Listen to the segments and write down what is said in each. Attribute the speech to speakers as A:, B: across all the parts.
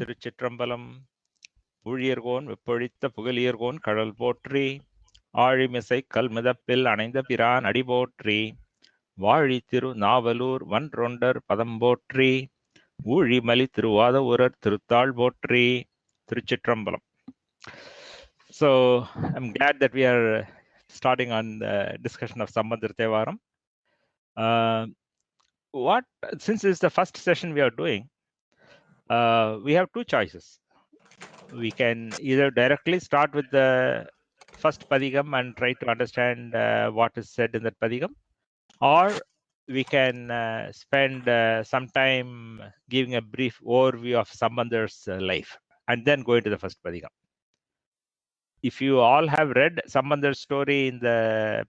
A: திருச்சிற்றம்பலம். ஊழியர்கோன் வெப்பொழித்த புகழியர்கோன் கடல் போற்றி. ஆழிமிசை கல்மிதப்பில் அணைந்த பிரான் அடி போற்றி. வாழி திரு நாவலூர் வன்றொண்டர் பதம் போற்றி. ஊழிமலி திருவாத ஊரர் திருத்தாள் போற்றி. திருச்சிற்றம்பலம். So I'm glad that we are starting on the discussion of Sambandar Thevaram. Since this is the first session we are doing, we have two choices. We can either directly start with the first padhigam and try to understand what is said in that padhigam, or we can spend some time giving a brief overview of Sambandar's life and then go into the first padhigam. If you all have read Sambandar's story in the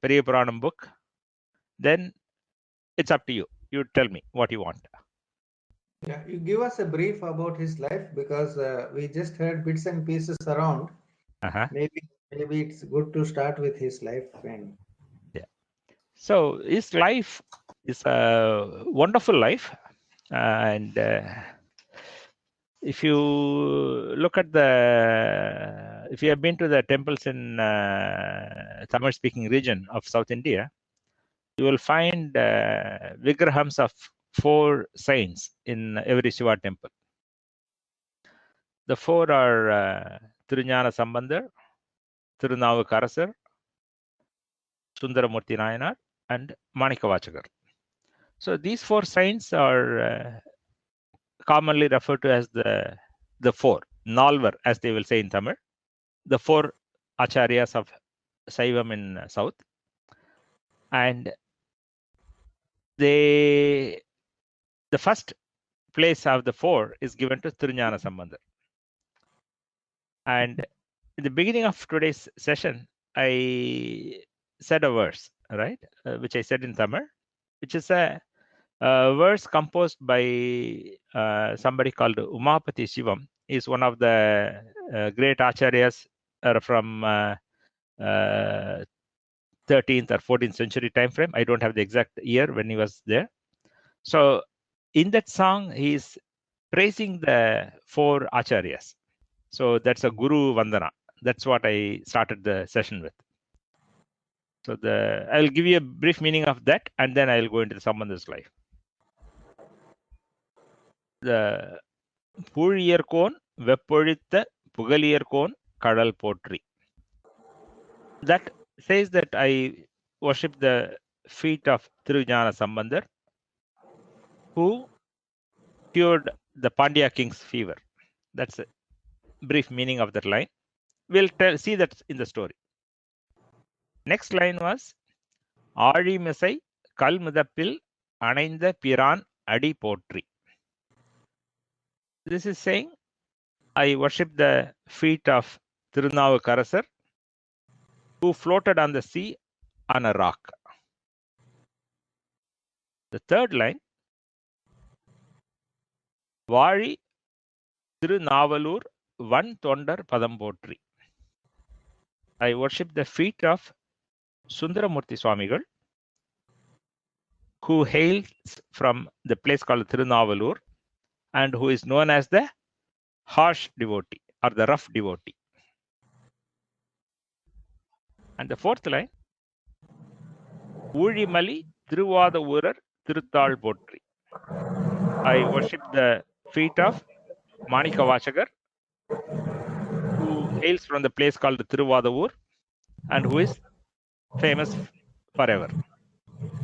A: Periyapuram book, then it's up to you. You tell me what you want.
B: Yeah, you give us a brief about his life, because we just heard bits and pieces around. Maybe it's good to start with his life.
A: Yeah. So his life is a wonderful life, and if you look at if you have been to the temples in Tamil-speaking region of South India, you will find vigrahams of 4 saints in every Shiva temple. The 4 are Thiruñāna Sambandar, Tirunāvukarasar, Sundaramurti Nayanar, and Manikavachakar. So these 4 saints are commonly referred to as the 4 Nalvar, as they will say in Tamil, the 4 acharyas of Saivam in South, and the first place of the 4 is given to Thiruñāna Sambandar. And in the beginning of today's session, I said a verse, right, which I said in Tamil, which is a verse composed by somebody called Umapati Shivam. He is one of the great acharyas from 13th or 14th century time frame. I don't have the exact year when he was there. So in that song, he is praising the 4 acharyas. So that's a Guru Vandana. That's what I started the session with. So I'll give you a brief meaning of that, and then I'll go into the Sambandar's life. The Pūழியர்கோன் வெப்பொழித்த புகழியர்கோன் கடல் போற்றி. That says that I worship the feet of Thiruñāna Sambandar, who cured the Pandya king's fever. That's a brief meaning of that line. We'll see that in the story. Next line was ஆழிமிசை கல்மிதப்பில் அணைந்த பிரான் அடி போற்றி. This is saying I worship the feet of Tirunāvukarasar, who floated on the sea on a rock. The third line, வாழி திரு நாவலூர் வன்றொண்டர் பதம் போற்றி. I worship the feet of Sundaramurti Swamigal, who hails from the place called Tirunāvalur and who is known as the harsh devotee or the rough devotee. And the fourth line, ஊழிமலி திருவாத ஊரர் திருத்தாள் போற்றி. I worship the feet of Manikavachakar, who hails from the place called Tiruvadavur and who is famous forever.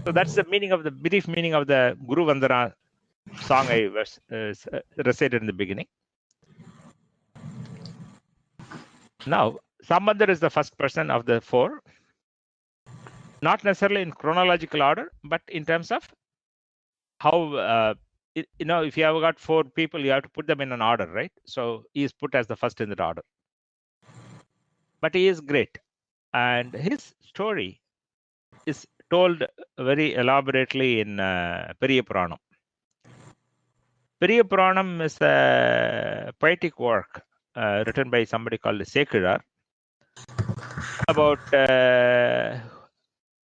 A: So that's the meaning of the brief meaning of the Guru Vandana song I recited in the beginning. Now, Sambandar is the first person of the 4, not necessarily in chronological order, but in terms of how, if you have got 4 people, you have to put them in an order, right? So he is put as the first in that order. But he is great. And his story is told very elaborately in Periyapuram. Periyapuram is a poetic work written by somebody called Sirkazhi about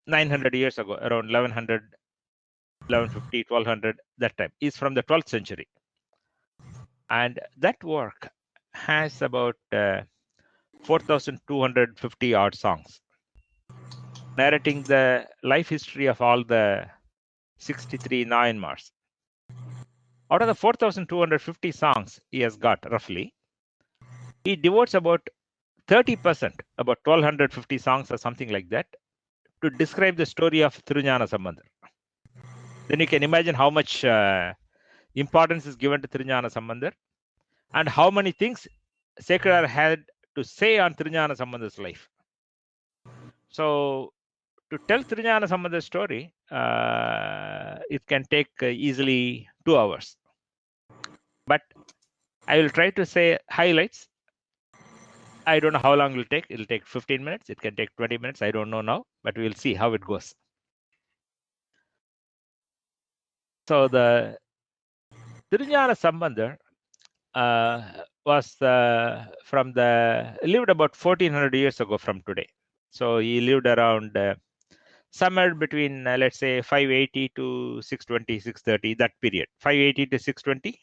A: 900 years ago, around 1100, 1150, 1200, that time. He's from the 12th century. And that work has about 4,250 odd songs, narrating the life history of all the 63 Nayanmars. Out of the 4,250 songs he has got, roughly, he devotes about 30%, about 1,250 songs or something like that, to describe the story of Thiruñāna Sambandar. Then you can imagine how much importance is given to Thiruñāna Sambandar and how many things Sekar had to say on Thiruñāna Sambandar's life. So, to tell Thiruñāna Sambandar's story, it can take easily 2 hours. But I will try to say highlights. I don't know how long it will take. It will take 15 minutes. It can take 20 minutes. I don't know now, but we will see how it goes. So, the Thiruñāna Sambandar was lived about 1400 years ago from today. So he lived around somewhere between let's say 580 to 620, 630, that period. 580 to 620.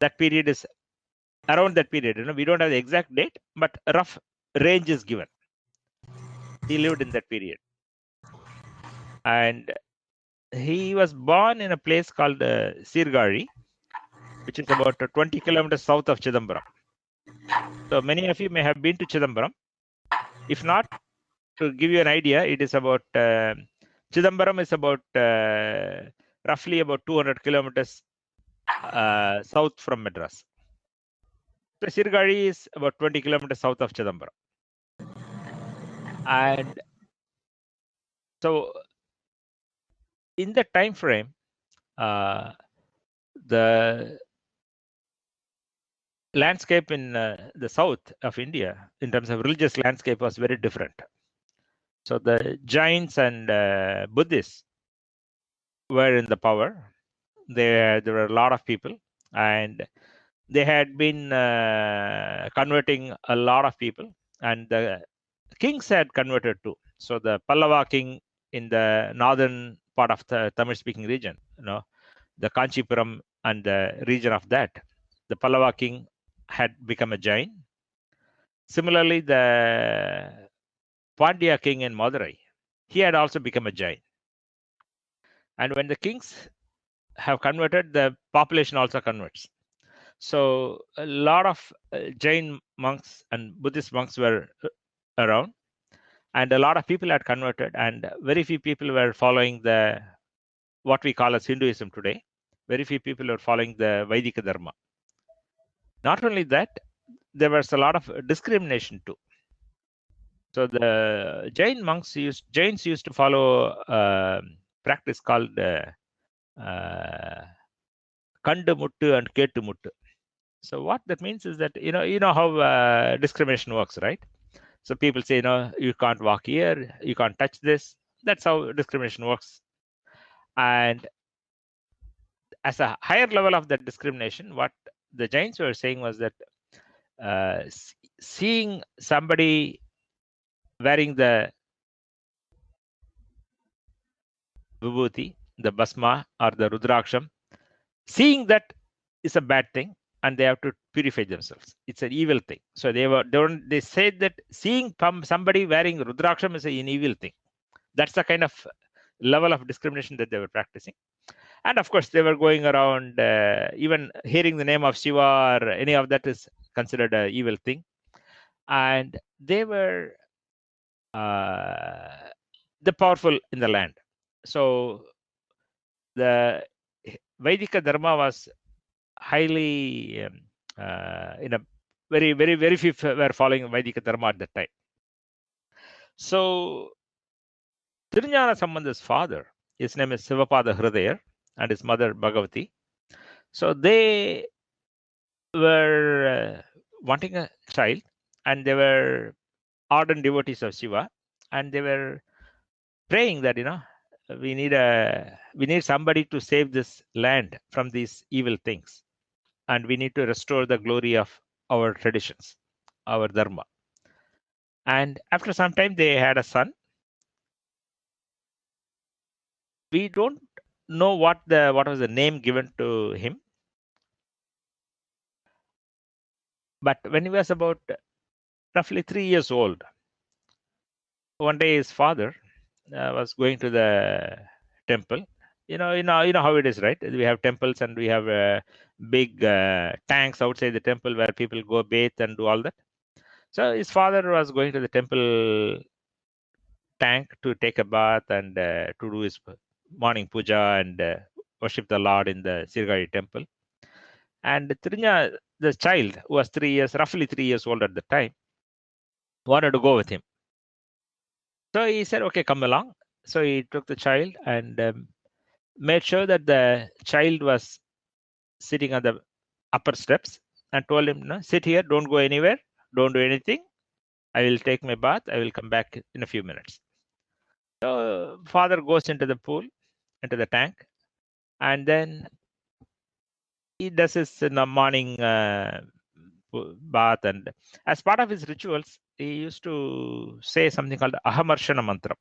A: That period is around that period. We don't have the exact date, but a rough range is given. He lived in that period. And he was born in a place called Sirkazhi, which is about 20 kilometers south of Chidambaram. So many of you may have been to Chidambaram. If not, to give you an idea, it is about Chidambaram is about roughly about 200 kilometers south from Madras. So Sirkazhi is about 20 kilometers south of Chidambaram. And so in that time frame, the landscape in the south of India, in terms of religious landscape, was very different. So the Jains and Buddhists were in the power. There were a lot of people, and they had been converting a lot of people, and the kings had converted too. So the Pallava king in the northern part of the Tamil-speaking region, the Kanchipuram and the region of that, the Pallava king had become a Jain. Similarly, the Pandya king in Madurai, he had also become a Jain. And when the kings have converted, the population also converts. So a lot of Jain monks and Buddhist monks were around, and a lot of people had converted, and very few people were following what we call as Hinduism today. Very few people were following the Vaidika Dharma. Not only that, there was a lot of discrimination too. So the Jains used to follow a practice called Kandu Muttu and Kettu Muttu. So what that means is that you know how discrimination works, right? So people say, you can't walk here, you can't touch this. That's how discrimination works. And as a higher level of that discrimination, what the Jains were saying was that seeing somebody wearing the vibhuti, the basma or the rudraksham, seeing that is a bad thing, and they have to purify themselves. It's an evil thing. So they said that seeing somebody wearing rudraksham is an evil thing. That's the kind of level of discrimination that they were practicing. And of course, they were going around, even hearing the name of Shiva or any of that is considered an evil thing. And they were the powerful in the land. So the Vaidika Dharma was highly, very, very, very few were following Vaidika Dharma at that time. So Thiruñāna Sambandar's father, his name is Sivapada Hridayar, and his mother Bhagavati. So they were wanting a child, and they were ardent devotees of Shiva, and they were praying that we need somebody to save this land from these evil things, and we need to restore the glory of our traditions, our dharma. And after some time, they had a son. We don't know what was the name given to him, But when he was about roughly 3 years old, one day his father was going to the temple. You know how it is, right? We have temples and we have big tanks outside the temple where people go bathe and do all that. So his father was going to the temple tank to take a bath and to do his morning puja and worship the Lord in the Sirkazhi temple. And Trinya, the child, who was roughly 3 years old at the time, wanted to go with him. So he said, okay, come along. So he took the child and made sure that the child was sitting on the upper steps and told him, no, sit here, don't go anywhere, don't do anything. I will take my bath. I will come back in a few minutes. So father goes into the pool, into the tank, and then he does his morning bath. And as part of his rituals, he used to say something called Ahamarshana Mantram.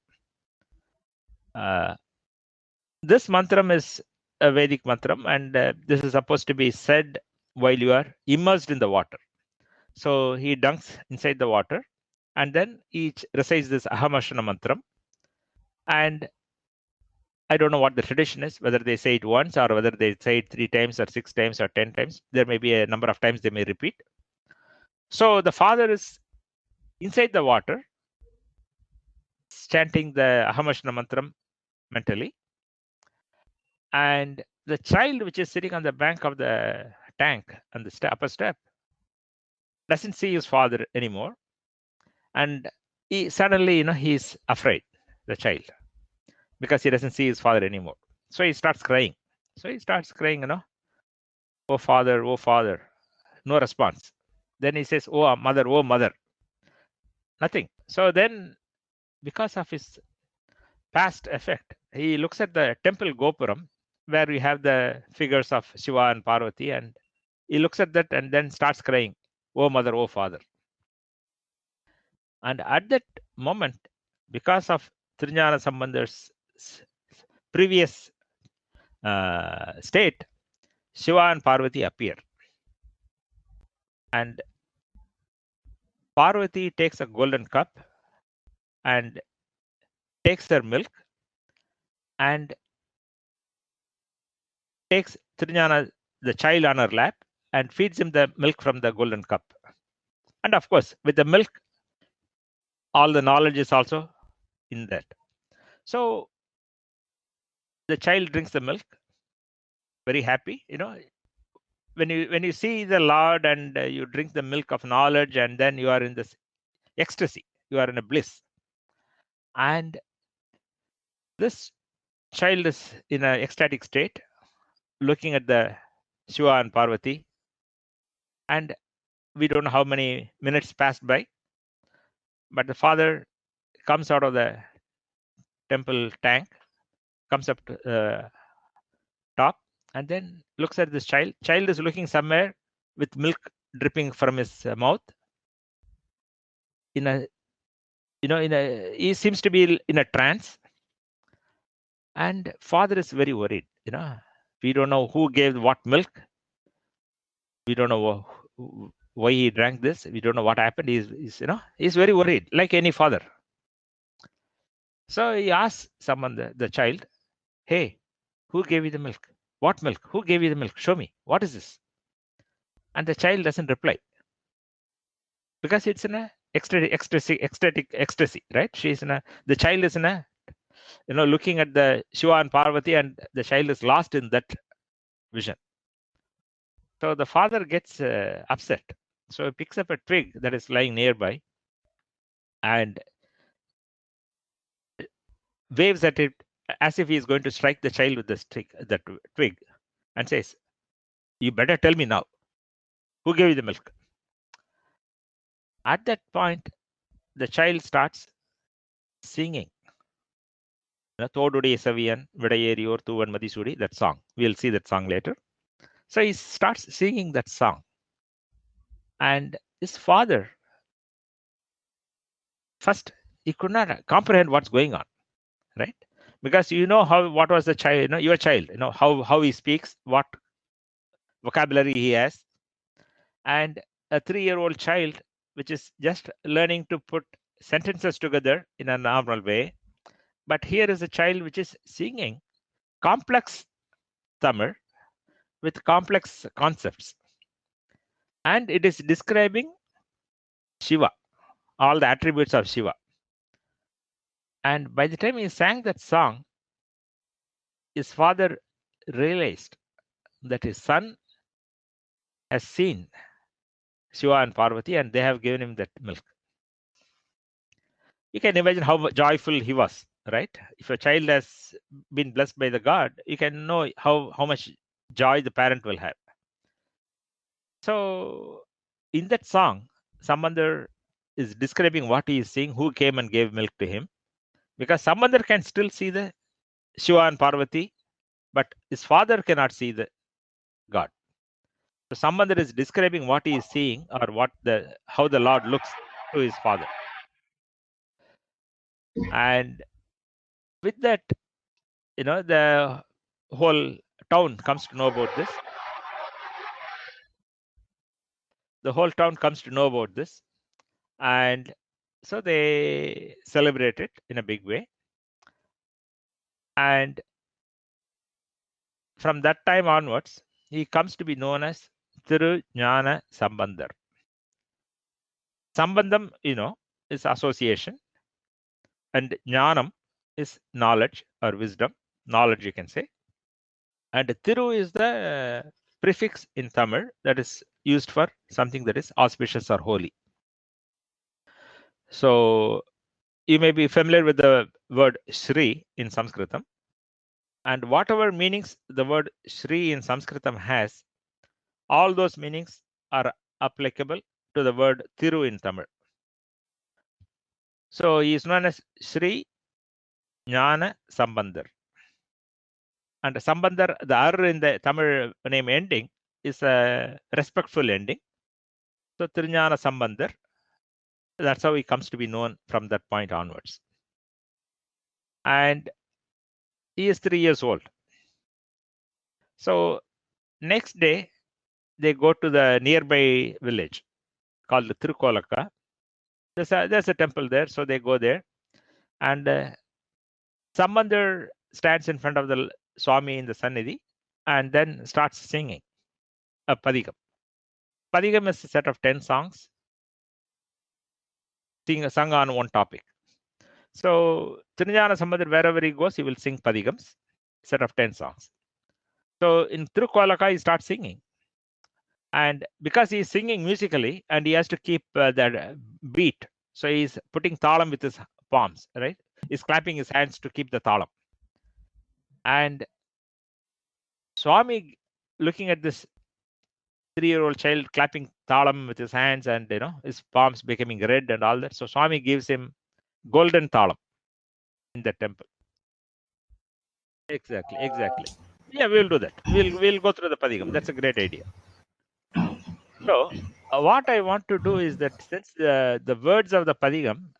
A: This mantram is a Vedic mantram, and this is supposed to be said while you are immersed in the water. So he dunks inside the water, and then he recites this Ahamarshana Mantram. And I don't know what the tradition is, whether they say it once or whether they say it 3 times or 6 times or 10 times. There may be a number of times they may repeat. So the father is inside the water, chanting the Ahamarshana Mantram mentally. And the child, which is sitting on the bank of the tank on the upper step, doesn't see his father anymore. And he suddenly, he's afraid, the child, because he doesn't see his father anymore. So he starts crying. Oh father, no response. Then he says, oh mother, nothing. So then, because of his past effect, he looks at the temple Gopuram, where we have the figures of Shiva and Parvati, and he looks at that and then starts crying, oh mother, oh father. And at that moment, because of Trijnana Sambandar's previous state, Shiva and Parvati appear. And Parvati takes a golden cup and takes her milk and takes Trijnana, the child, on her lap and feeds him the milk from the golden cup. And of course, with the milk, all the knowledge is also in that. So the child drinks the milk, very happy. When you see the Lord and you drink the milk of knowledge, and then you are in this ecstasy, you are in a bliss. And this child is in an ecstatic state, looking at the Shiva and Parvati, and we don't know how many minutes passed by, but the father comes out of the temple tank, comes up to the top, and then looks at this child. Child is looking somewhere with milk dripping from his mouth. He seems to be in a trance, and father is very worried. We don't know who gave what milk. We don't know why he drank this. We don't know what happened. He's very worried, like any father. So he asks someone, the child, hey, who gave you the milk? What milk? Who gave you the milk? Show me. What is this? And the child doesn't reply, because it's in a ecstatic ecstasy, right? The child is in a, looking at the Shiva and Parvati, and the child is lost in that vision. So the father gets upset. So he picks up a twig that is lying nearby and waves at it as if he is going to strike the child with that twig, and says, you better tell me now, who gave you the milk? At that point, the child starts singing Thodudaiya Seviyan, viḍaiyēṟi or tū-veṇ-madisūḍik, that song. We'll see that song later. So he starts singing that song. And his father, first, he could not comprehend what's going on, right? Because what was the child, your child, how he speaks, what vocabulary he has. And a 3-year-old child which is just learning to put sentences together in a normal way. But here is a child which is singing complex Tamil with complex concepts. And it is describing Shiva, all the attributes of Shiva. And by the time he sang that song, his father realized that his son has seen Shiva and Parvati and they have given him that milk. You can imagine how joyful he was, right? If a child has been blessed by the God, you can know how much joy the parent will have. So in that song, Sambandar is describing what he is seeing, who came and gave milk to him. Because Sambandar can still see the Shiva and Parvati, but his father cannot see the God. So Sambandar is describing what he is seeing or how the Lord looks to his father. And with that, the whole town comes to know about this. The whole town comes to know about this. And so they celebrate it in a big way. And from that time onwards, he comes to be known as Thiru-ஞான Sambandar. Sambandam, is association. And Jnanam is knowledge or wisdom. Knowledge, you can say. And Thiru is the prefix in Tamil that is used for something that is auspicious or holy. So you may be familiar with the word Shri in Sanskritam. And whatever meanings the word Shri in Sanskritam has, all those meanings are applicable to the word Thiru in Tamil. So he is known as Sri Jnana Sambandar. And Sambandar, the R in the Tamil name ending is a respectful ending. So Thiruñāna Sambandar, that's how he comes to be known from that point onwards. And he is 3 years old. So next day, they go to the nearby village called Tirukolaka. There's a temple there, so they go there. And Sambandar stands in front of the Swami in the Sannidhi and then starts singing a padhigam. Padhigam is a set of 10 songs sung on one topic. So Thiruñāna Sambandar, wherever he goes, he will sing padhigams, set of 10 songs. So in Tirukolaka, he starts singing. And because he is singing musically and he has to keep that beat, so he's putting thalam with his palms, right? He's clapping his hands to keep the thalam. And Swami, looking at this 3-year-old child clapping thalam with his hands and his palms becoming red and all that, so Swami gives him golden thalam in the temple. Exactly. Yeah, we'll do that. We'll go through the padhigam. That's a great idea. So what I want to do is that since the words of the padhigam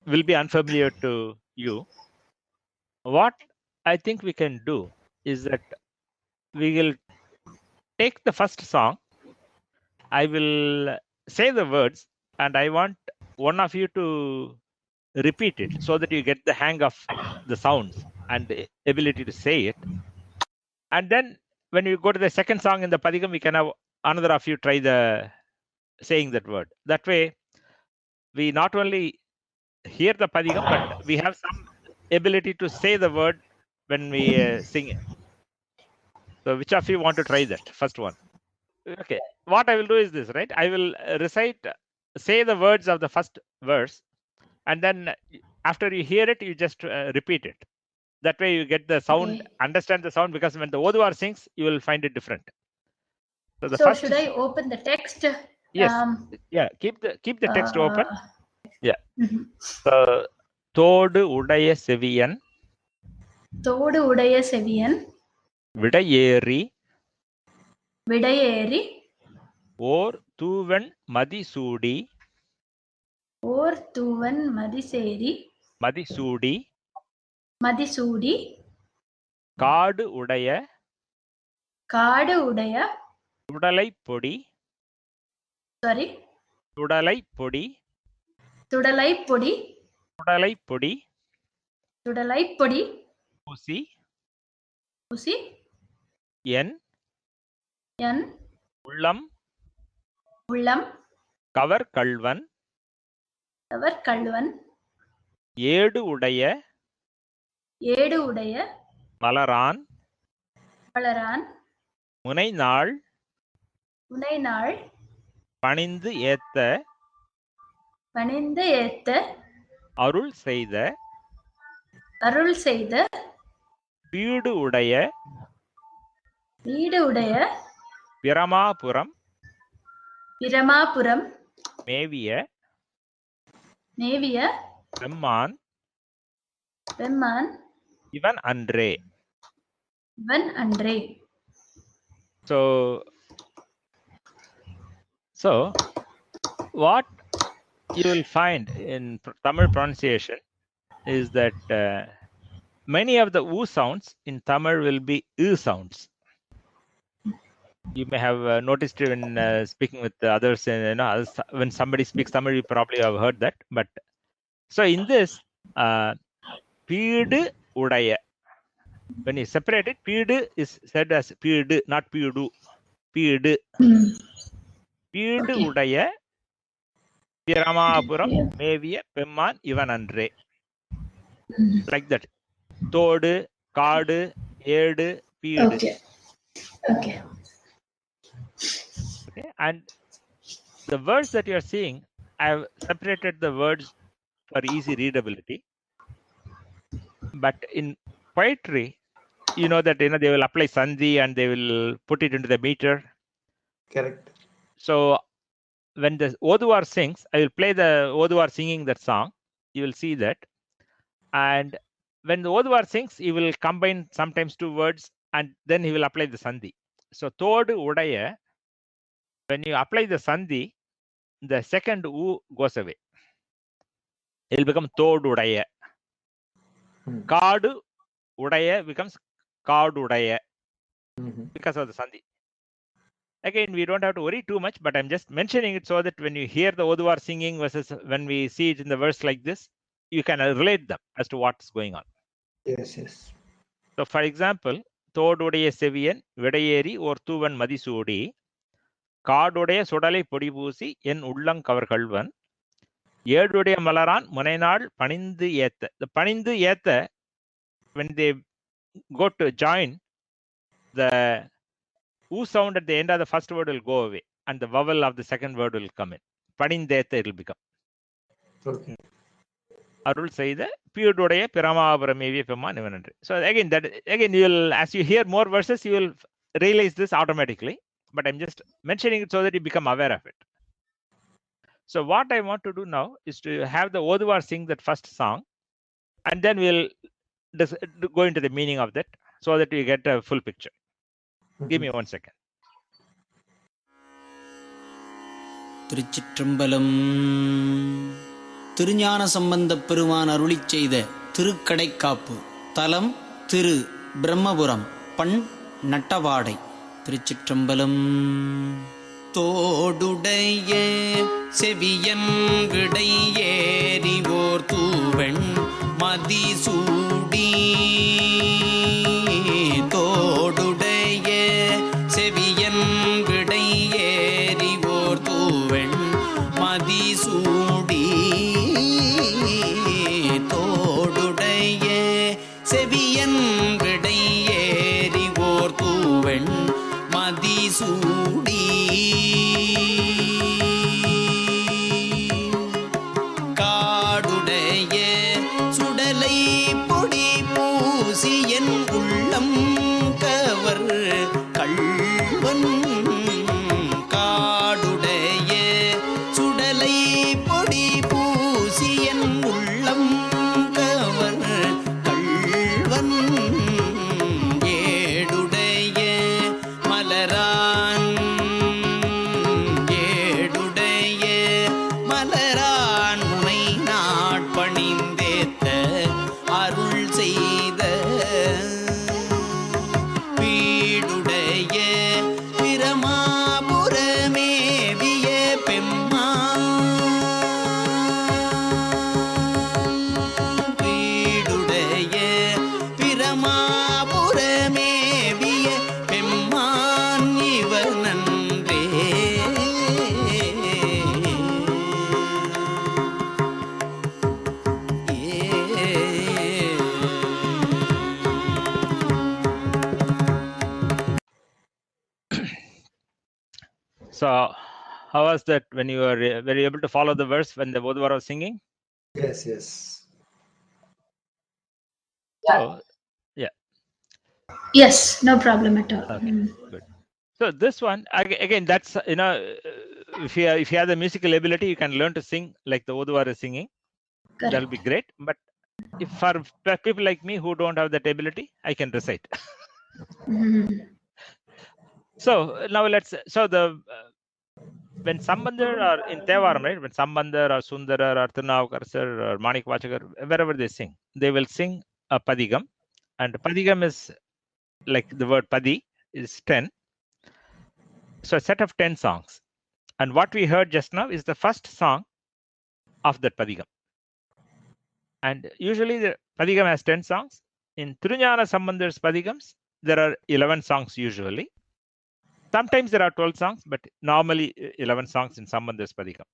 A: will be unfamiliar to you, what I think we can do is that we will take the first song. I will say the words and I want one of you to repeat it so that you get the hang of the sounds and the ability to say it. And then when you go to the second song in the padhigam, we can have another of you try saying that word. That way, we not only hear the padhigam, but we have some ability to say the word when we sing it. So which of you want to try that? First one. Okay. What I will do is this, right? I will say the words of the first verse. And then after you hear it, you just repeat it. That way you get the sound, understand the sound, because when the Oduar sings, you will find it different. So
C: should I open the text?
A: Yes. Yeah. Keep the text open. Yeah. So, Thodudaiya Seviyan.
C: Thodudaiya Seviyan.
A: viḍaiyēṟi.
C: Or
A: tū-veṇ-madisūḍik.
C: Madisūdi.
A: kāḍu.
C: Kāḍu.
A: suḍalaip-poḍi.
C: Sorry.
A: suḍalaip-poḍi.
C: Sudalaip-poḍi.
A: suḍalaip-poḍi.
C: Sudalaip-poḍi.
A: Pūsi.
C: Pūsi.
A: Yen.
C: Yan.
A: uḻḻam.
C: uḻḻam.
A: kavar-kaḷvaṉ.
C: kavar-kaḷvaṉ.
A: ēṭu-uḍaiya.
C: ēṭu-uḍaiya.
A: malarāṉ.
C: malarāṉ.
A: muṇai-nāள்.
C: muṇai-nāḻ.
A: paṇindu ētta.
C: paṇindu ētta.
A: aruḻ-seyda.
C: aruḻ-seyda.
A: pīḍu-uḍaiya.
C: pīḍu-uḍaiya.
A: piramapuram.
C: piramapuram.
A: mēviya.
C: mēviya.
A: pemmāṉ.
C: pemmāṉ.
A: ivaṉ aṇḍrē.
C: ivaṉ aṇḍrē.
A: So what you will find in Tamil pronunciation is that many of the U sounds in Tamil will be U sounds. You may have noticed when speaking with the others, when somebody speaks Tamil, you probably have heard that. But so in this, pīḍu uḍaiya, when you separate it, pīḍu is said as pīḍu, not pīḍu. Pīḍu. pīḍu-uḍaiya, piramapuram, mēviya, pemmāṉ, ivaṉ aṇḍrē. Like that. tōḍu, kāḍu, ēṭu, pīḍu.
C: Okay.
A: Okay. And the words that you are seeing, I have separated the words for easy readability. But in poetry, you know that they will apply sandhi and they will put it into the meter.
B: Correct.
A: So when the Oduvar sings, I will play the Oduvar singing that song. You will see that. And when the Oduvar sings, he will combine sometimes two words and then he will apply the sandhi. So Thodudaiya, when you apply the sandhi, the second U goes away. It will become Thodudaiya. kāḍu uḍaiya becomes kāḍudaiya because of the sandhi. Again, we don't have to worry too much, but I'm just mentioning it so that when you hear the Oduvar singing versus when we see it in the verse like this, you can relate them as to what's going on.
B: Yes.
A: So, for example, Thodudaiya Seviyan, viḍaiyēṟi or tū-veṇ-madisūḍik, kāḍuடைய suḍalaip-poḍi-pūsi, N uḻḻam kavar-kaḷvaṉ, ēṭuடைய malarāṉ, muṇai-nāḻ, paṇindu ētta. The paṇindu ētta, when they go to join, the U sound at the end of the first word will go away and the vowel of the second word will come in. paṇindu ētta it will become.
B: Okay.
A: aruḻ-seyda, pīḍuடைய piramapuram, mēviya, pemmāṉ, ivaṉ. So again you will, as you hear more verses, you will realize this automatically. But I'm just mentioning it so that you become aware of it. So what I want to do now is to have the Oduvar sing that first song, and then we'll go into the meaning of that so that you get a full picture. Give me 1 second.
D: திருச்சிற்றம்பலம். திருஞான சம்பந்தப் பெருமான் அருளிச் செய்த திருக்கடைக்காப்பு. தலம் திரு பிரம்மபுரம். பண் நட்டவாடை. திருச்சிற்றம்பலம். தோடுடைய செவியன் விடையேறி ஓர் தூ-வெண்-மதிசூடி. தோடுடைய செவியன் விடையேறி ஓர் தூ-வெண்-மதிசூடி. தோடுடைய செவியன் விடையேறி ஓர் தூ-வெண்-மதிசூடி. காடுடைய சுடலைப்-பொதி-பூசி என் உளம் கவர்-காḻvaṉ. காடுடைய சுடலைப்-பொதி-பூசி என் உள்ளம் கவர்-காḻvaண. ஏடுடைய மலரான்
A: So, how was that when you were able to follow the verse when the Oduvar was singing?
B: Yes, yes.
A: So, yeah.
C: Yes, no problem at all.
A: Okay, good. So this one again, that's if you have the musical ability, you can learn to sing like the Oduvar is singing.
C: Correct.
A: That'll be great. But if for people like me who don't have that ability, I can recite. So now when Sambandar or in Thevaram, right? When Sambandar or Sundara or Tirunavukaraşar or Manikvachakar, wherever they sing, they will sing a padhigam, and padhigam is like the word padi is 10. So a set of 10 songs, and what we heard just now is the first song of that padhigam. And usually the padhigam has 10 songs. In Tirunjana Sambandar's padhigams, there are 11 songs usually. Sometimes there are 12 songs, but normally 11 songs in Sambandar's padhigam.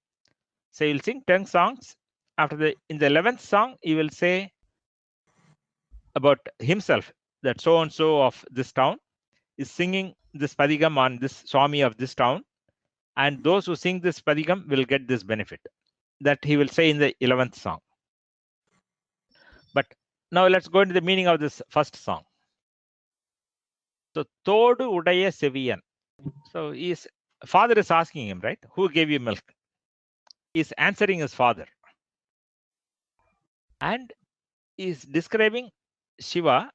A: So you'll sing 10 songs. In the 11th song, you will say about himself that so and so of this town is singing this padhigam on this Swami of this town, and those who sing this padhigam will get this benefit. That he will say in the 11th song. But now let's go into the meaning of this first song. So Thodudaiya Seviyan. So his father is asking him, right? Who gave you milk? He's answering his father. And is describing Shiva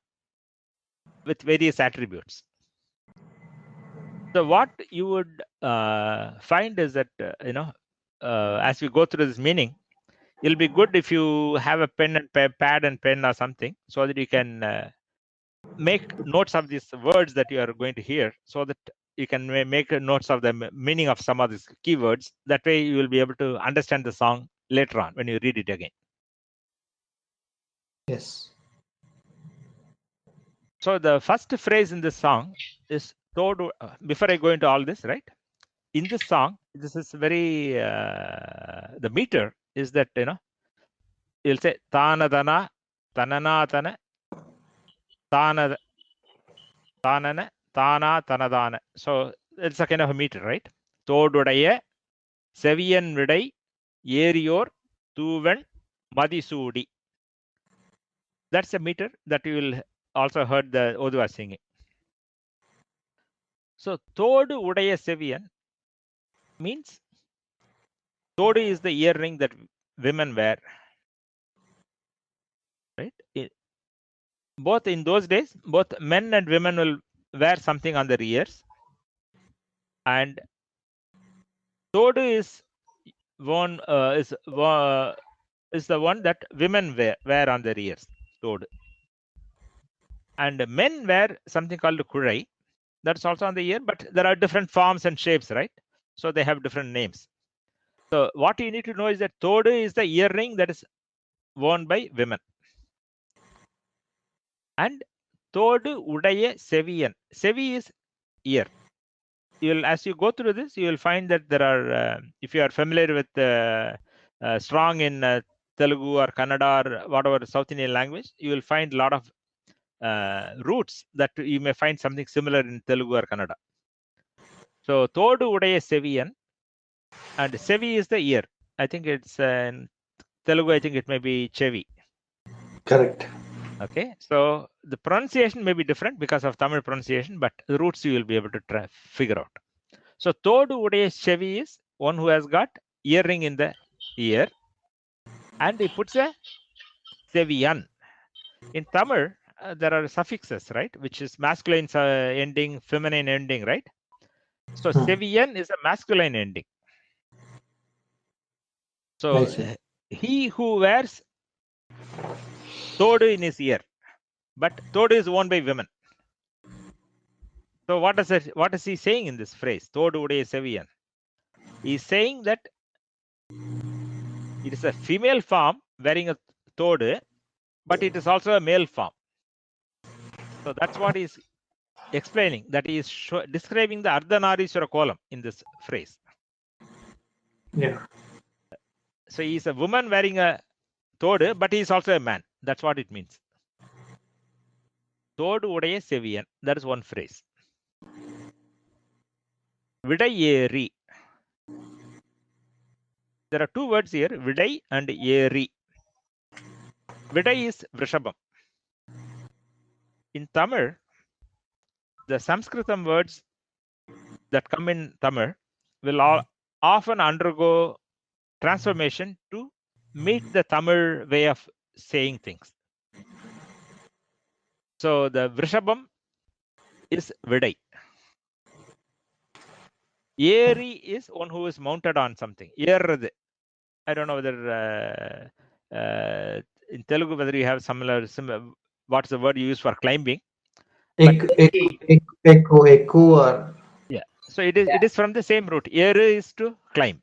A: with various attributes. So what you would find is that, as we go through this meaning, it'll be good if you have a pen and pad and pen or something, so that you can make notes of these words that you are going to hear, so that you can make notes of the meaning of some of these keywords. That way you will be able to understand the song later on when you read it again.
B: Yes.
A: So the first phrase in this song is tōḍu. Before I go into all this, right? In this song, this is very, the meter is that, you'll say tānadana, tananatana, tāna, tānana, tāna, tanadana. So it's a kind of a meter, right? Thodudaiya Seviyan viḍaiyēṟi tū-veṇ-madisūḍik. That's a meter that you will also heard the Oduvar singing. So Thodudaiya Seviyan means tōḍu is the earring that women wear. Right? Both in those days, both men and women will wear something on their ears, and tōḍu is worn is the one that women wear on their ears. Tōḍu. And men wear something called kuļai. That's also on the ear, but there are different forms and shapes, right? So they have different names. So what you need to know is that tōḍu is the earring that is worn by women. And Thodudaiya Seviyan. Sevi is ear. As you go through this, you will find that there are, if you are familiar with strong in Telugu or Kannada or whatever South Indian language, you will find a lot of roots that you may find something similar in Telugu or Kannada. So Thodudaiya Seviyan, and Sevi is the ear. I think it's in Telugu, I think it may be Chevi.
B: Correct.
A: Okay, so the pronunciation may be different because of Tamil pronunciation, but the roots you will be able to figure out. So Thodudaiya Sevi is one who has got earring in the ear, and he puts a seviyaṉ. In Tamil, there are suffixes, right, which is masculine ending, feminine ending, right? So seviyaṉ is a masculine ending. So he who wears tōḍu in his ear, but tōḍu is worn by women. So what is he saying in this phrase? Thodudaiya Seviyan. He is saying that it is a female form wearing a tōḍu, but it is also a male form. So that's what he is explaining, that he is describing the Ardhanarishwara kolam in this phrase.
B: Yeah.
A: So he is a woman wearing a tōḍu, but he is also a man. That's what it means. Thodudaiya Seviyan. That is one phrase. viḍaiyēṟi. There are two words here, vidai and yeri. Vidai is vrishabam. In Tamil, the Sanskritam words that come in Tamil will often undergo transformation to meet the Tamil way of saying things. So the vrishabam is vidai. Yeri is one who is mounted on something. Yerradu. I don't know whether in Telugu whether you have similar what's the word you use for climbing?
B: Echo or
A: yeah. So it is from the same root. Yeru is to climb.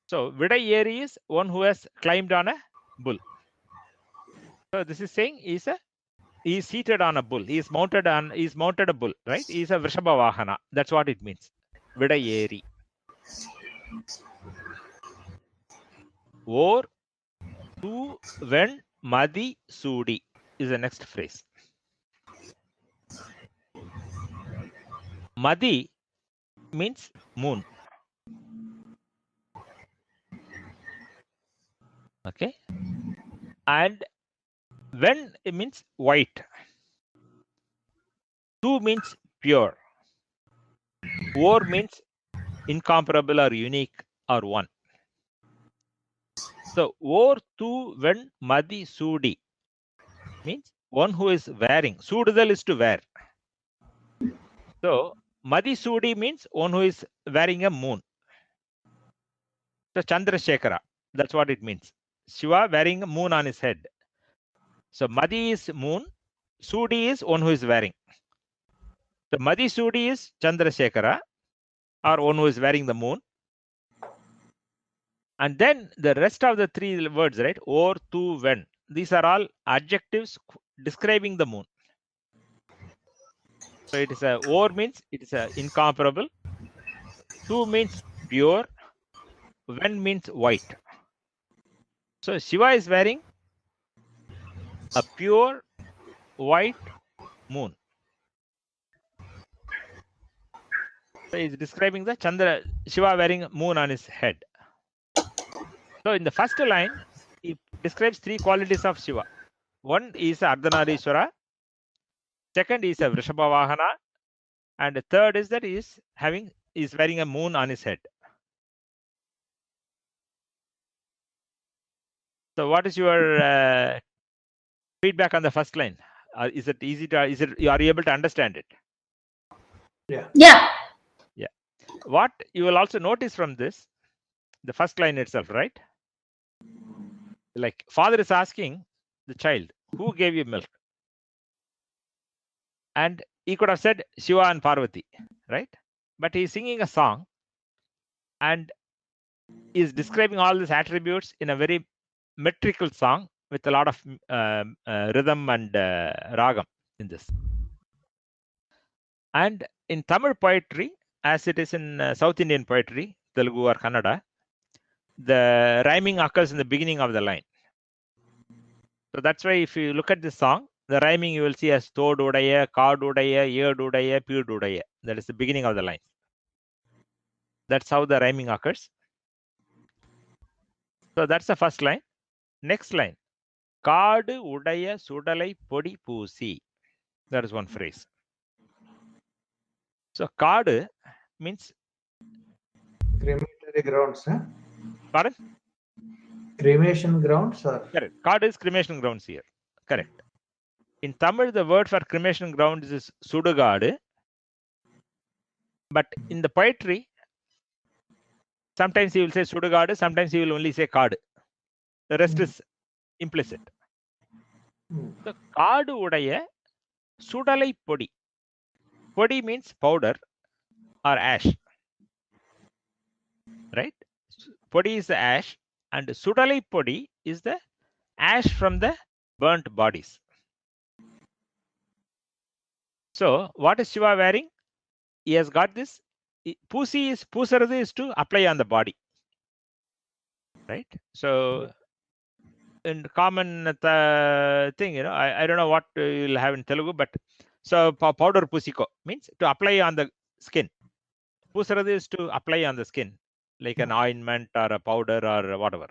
A: So viḍaiyēṟi is one who has climbed on a bull. So this is saying he is seated on a bull. He is mounted a bull, right? He is a vrishabha vahana. That's what it means. Viḍaiyēṟi. Or tū-veṇ-madisūḍik is the next phrase. Madi means moon. Okay. And when it means white. Tu means pure. Or means incomparable or unique or one. So or tū-veṇ-madisūḍik means one who is wearing. Suḍal is to wear. So madisūḍik means one who is wearing a moon. So Chandrasekhara, that's what it means. Shiva wearing a moon on his head. So Madi is moon, Sudi is one who is wearing. So Madisūḍik is Chandrasekhara, or one who is wearing the moon. And then the rest of the three words, right? Or, tu, when. These are all adjectives describing the moon. So it is a or means it is a incomparable. Tu means pure. When means white. So Shiva is wearing a pure white moon. So he is describing the Shiva wearing a moon on his head. So in the first line, he describes three qualities of Shiva. One is Ardhanarishwara. Second is a Vrishabha Vahana. And the third is that he is wearing a moon on his head. So what is your feedback on the first line? Is it easy to, are you able to understand it?
B: yeah.
A: Yeah. What you will also notice from this, the first line itself, right? Like father is asking the child, who gave you milk? And he could have said Shiva and Parvati, right? But he's singing a song and is describing all these attributes in a very metrical song with a lot of rhythm and ragam in this. And in Tamil poetry, as it is in South Indian poetry, Telugu or Kannada, the rhyming occurs in the beginning of the line. So that's why if you look at this song, the rhyming you will see as Thodudaiya, kāḍu-uḍaiya, ētta, pīḍu. That is the beginning of the line. That's how the rhyming occurs. So that's the first line. Next line, kāḍu-uḍaiya suḍalaip-poḍi-pūsi. That is one phrase. So kāḍu means
B: Crematory grounds, huh?
A: Pardon?
B: Cremation grounds or?
A: Correct. Kāḍu is cremation grounds here. Correct. In Tamil, the word for cremation grounds is suḍugaadu. But in the poetry, sometimes he will say suḍugaadu, sometimes he will only say kāḍu. The rest is implicit. So kāḍu-uḍaiya suḍalaip-poḍi. Podi means powder or ash. Right? Podi is the ash and suḍalaip-poḍi is the ash from the burnt bodies. So what is Shiva wearing? He has got this. Pūsi is pūsaradu is to apply on the body. Right? So in common thing, I don't know what you'll have in Telugu, but so powder pusiko means to apply on the skin. Pusaradu is to apply on the skin, like an ointment or a powder or whatever.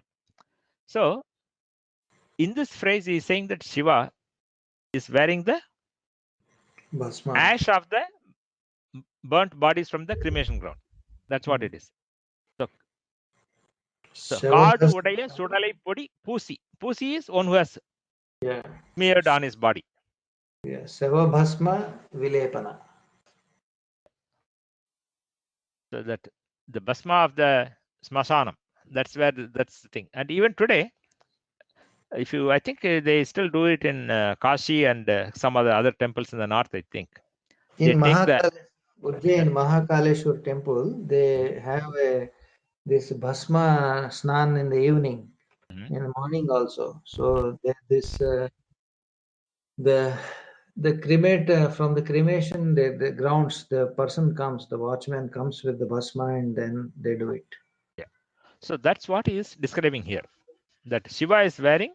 A: So, in this phrase, he is saying that Shiva is wearing the
B: Bhasma.
A: ash of the burnt bodies from the cremation ground. That's what it is. So kāḍu, uḍaiya, suḍalaip-poḍi-pūsi. Pūsi is one who has smeared on his body.
B: Yeah, Seva Bhasma Vilepana.
A: So that the bhasma of the smasanam, that's where that's the thing. And even today, if you, I think they still do it in Kashi and some other temples in the north, I think.
B: In Ujjain Mahakaleshwar temple, they have this Bhasma Snan in the evening, in the morning also. So the cremate from the cremation, the grounds, the person comes, the watchman comes with the Bhasma and then they do it.
A: Yeah. So that's what he is describing here. That Shiva is wearing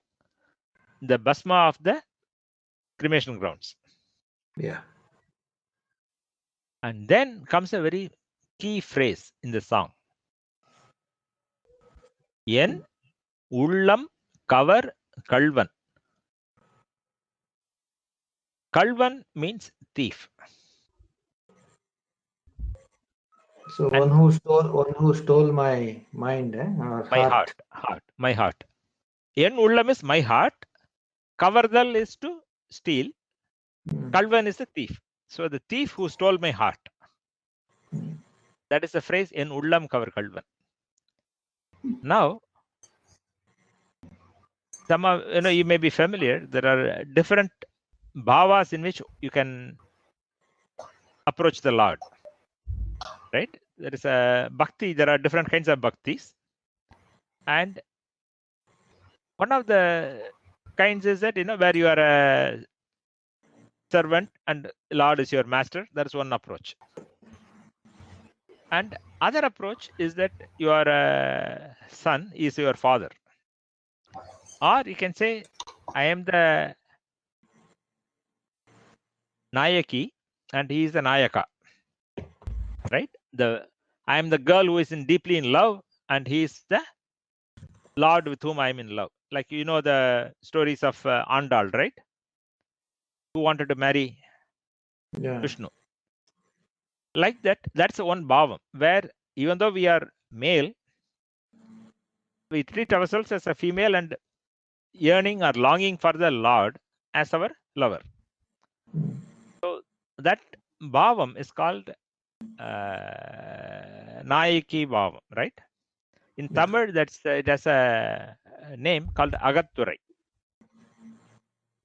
A: the Bhasma of the cremation grounds.
B: Yeah.
A: And then comes a very key phrase in the song. Yen uḻḻam kavar-kaḷvaṉ. Kaḷvaṉ means thief.
B: So one who stole my mind, or
A: my heart. Yen uḻḻam is my heart. Kavar-kaḻvaṉ is to steal. Kaḻvaṉ is the thief. So the thief who stole my heart. That is the phrase yen uḻḻam kavar-kaḻvaṉ. Now, some of you may be familiar. There are different bhavas in which you can approach the Lord. Right? There is a bhakti. There are different kinds of bhaktis, and one of the kinds is that where you are a servant and Lord is your master. That is one approach. And other approach is that your son is your father. Or you can say, I am the Nayaki and he is the Nayaka. Right? I am the girl who is deeply in love and he is the Lord with whom I am in love. Like the stories of aṇḍrē, right? Who wanted to marry Vishnu. Like that, that's one bhavam, where even though we are male, we treat ourselves as a female and yearning or longing for the Lord as our lover. So that bhavam is called Nayaki bhavam, right? In Tamil, it has a name called agatturai.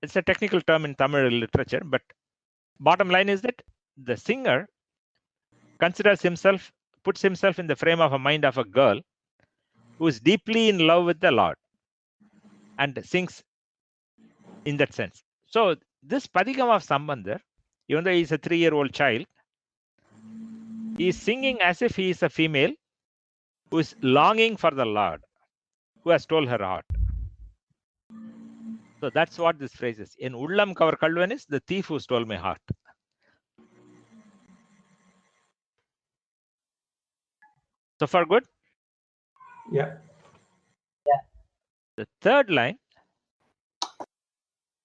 A: It's a technical term in Tamil literature, but bottom line is that the singer puts himself in the frame of a mind of a girl who is deeply in love with the Lord and sings in that sense. So this padhigam of Sambandar, even though he is a 3-year-old child, he is singing as if he is a female who is longing for the Lord, who has stole her heart. So that's what this phrase is. In uḻḻam kavar-kaḻvaṉ is the thief who stole my heart. So far good?
B: Yeah.
A: The third line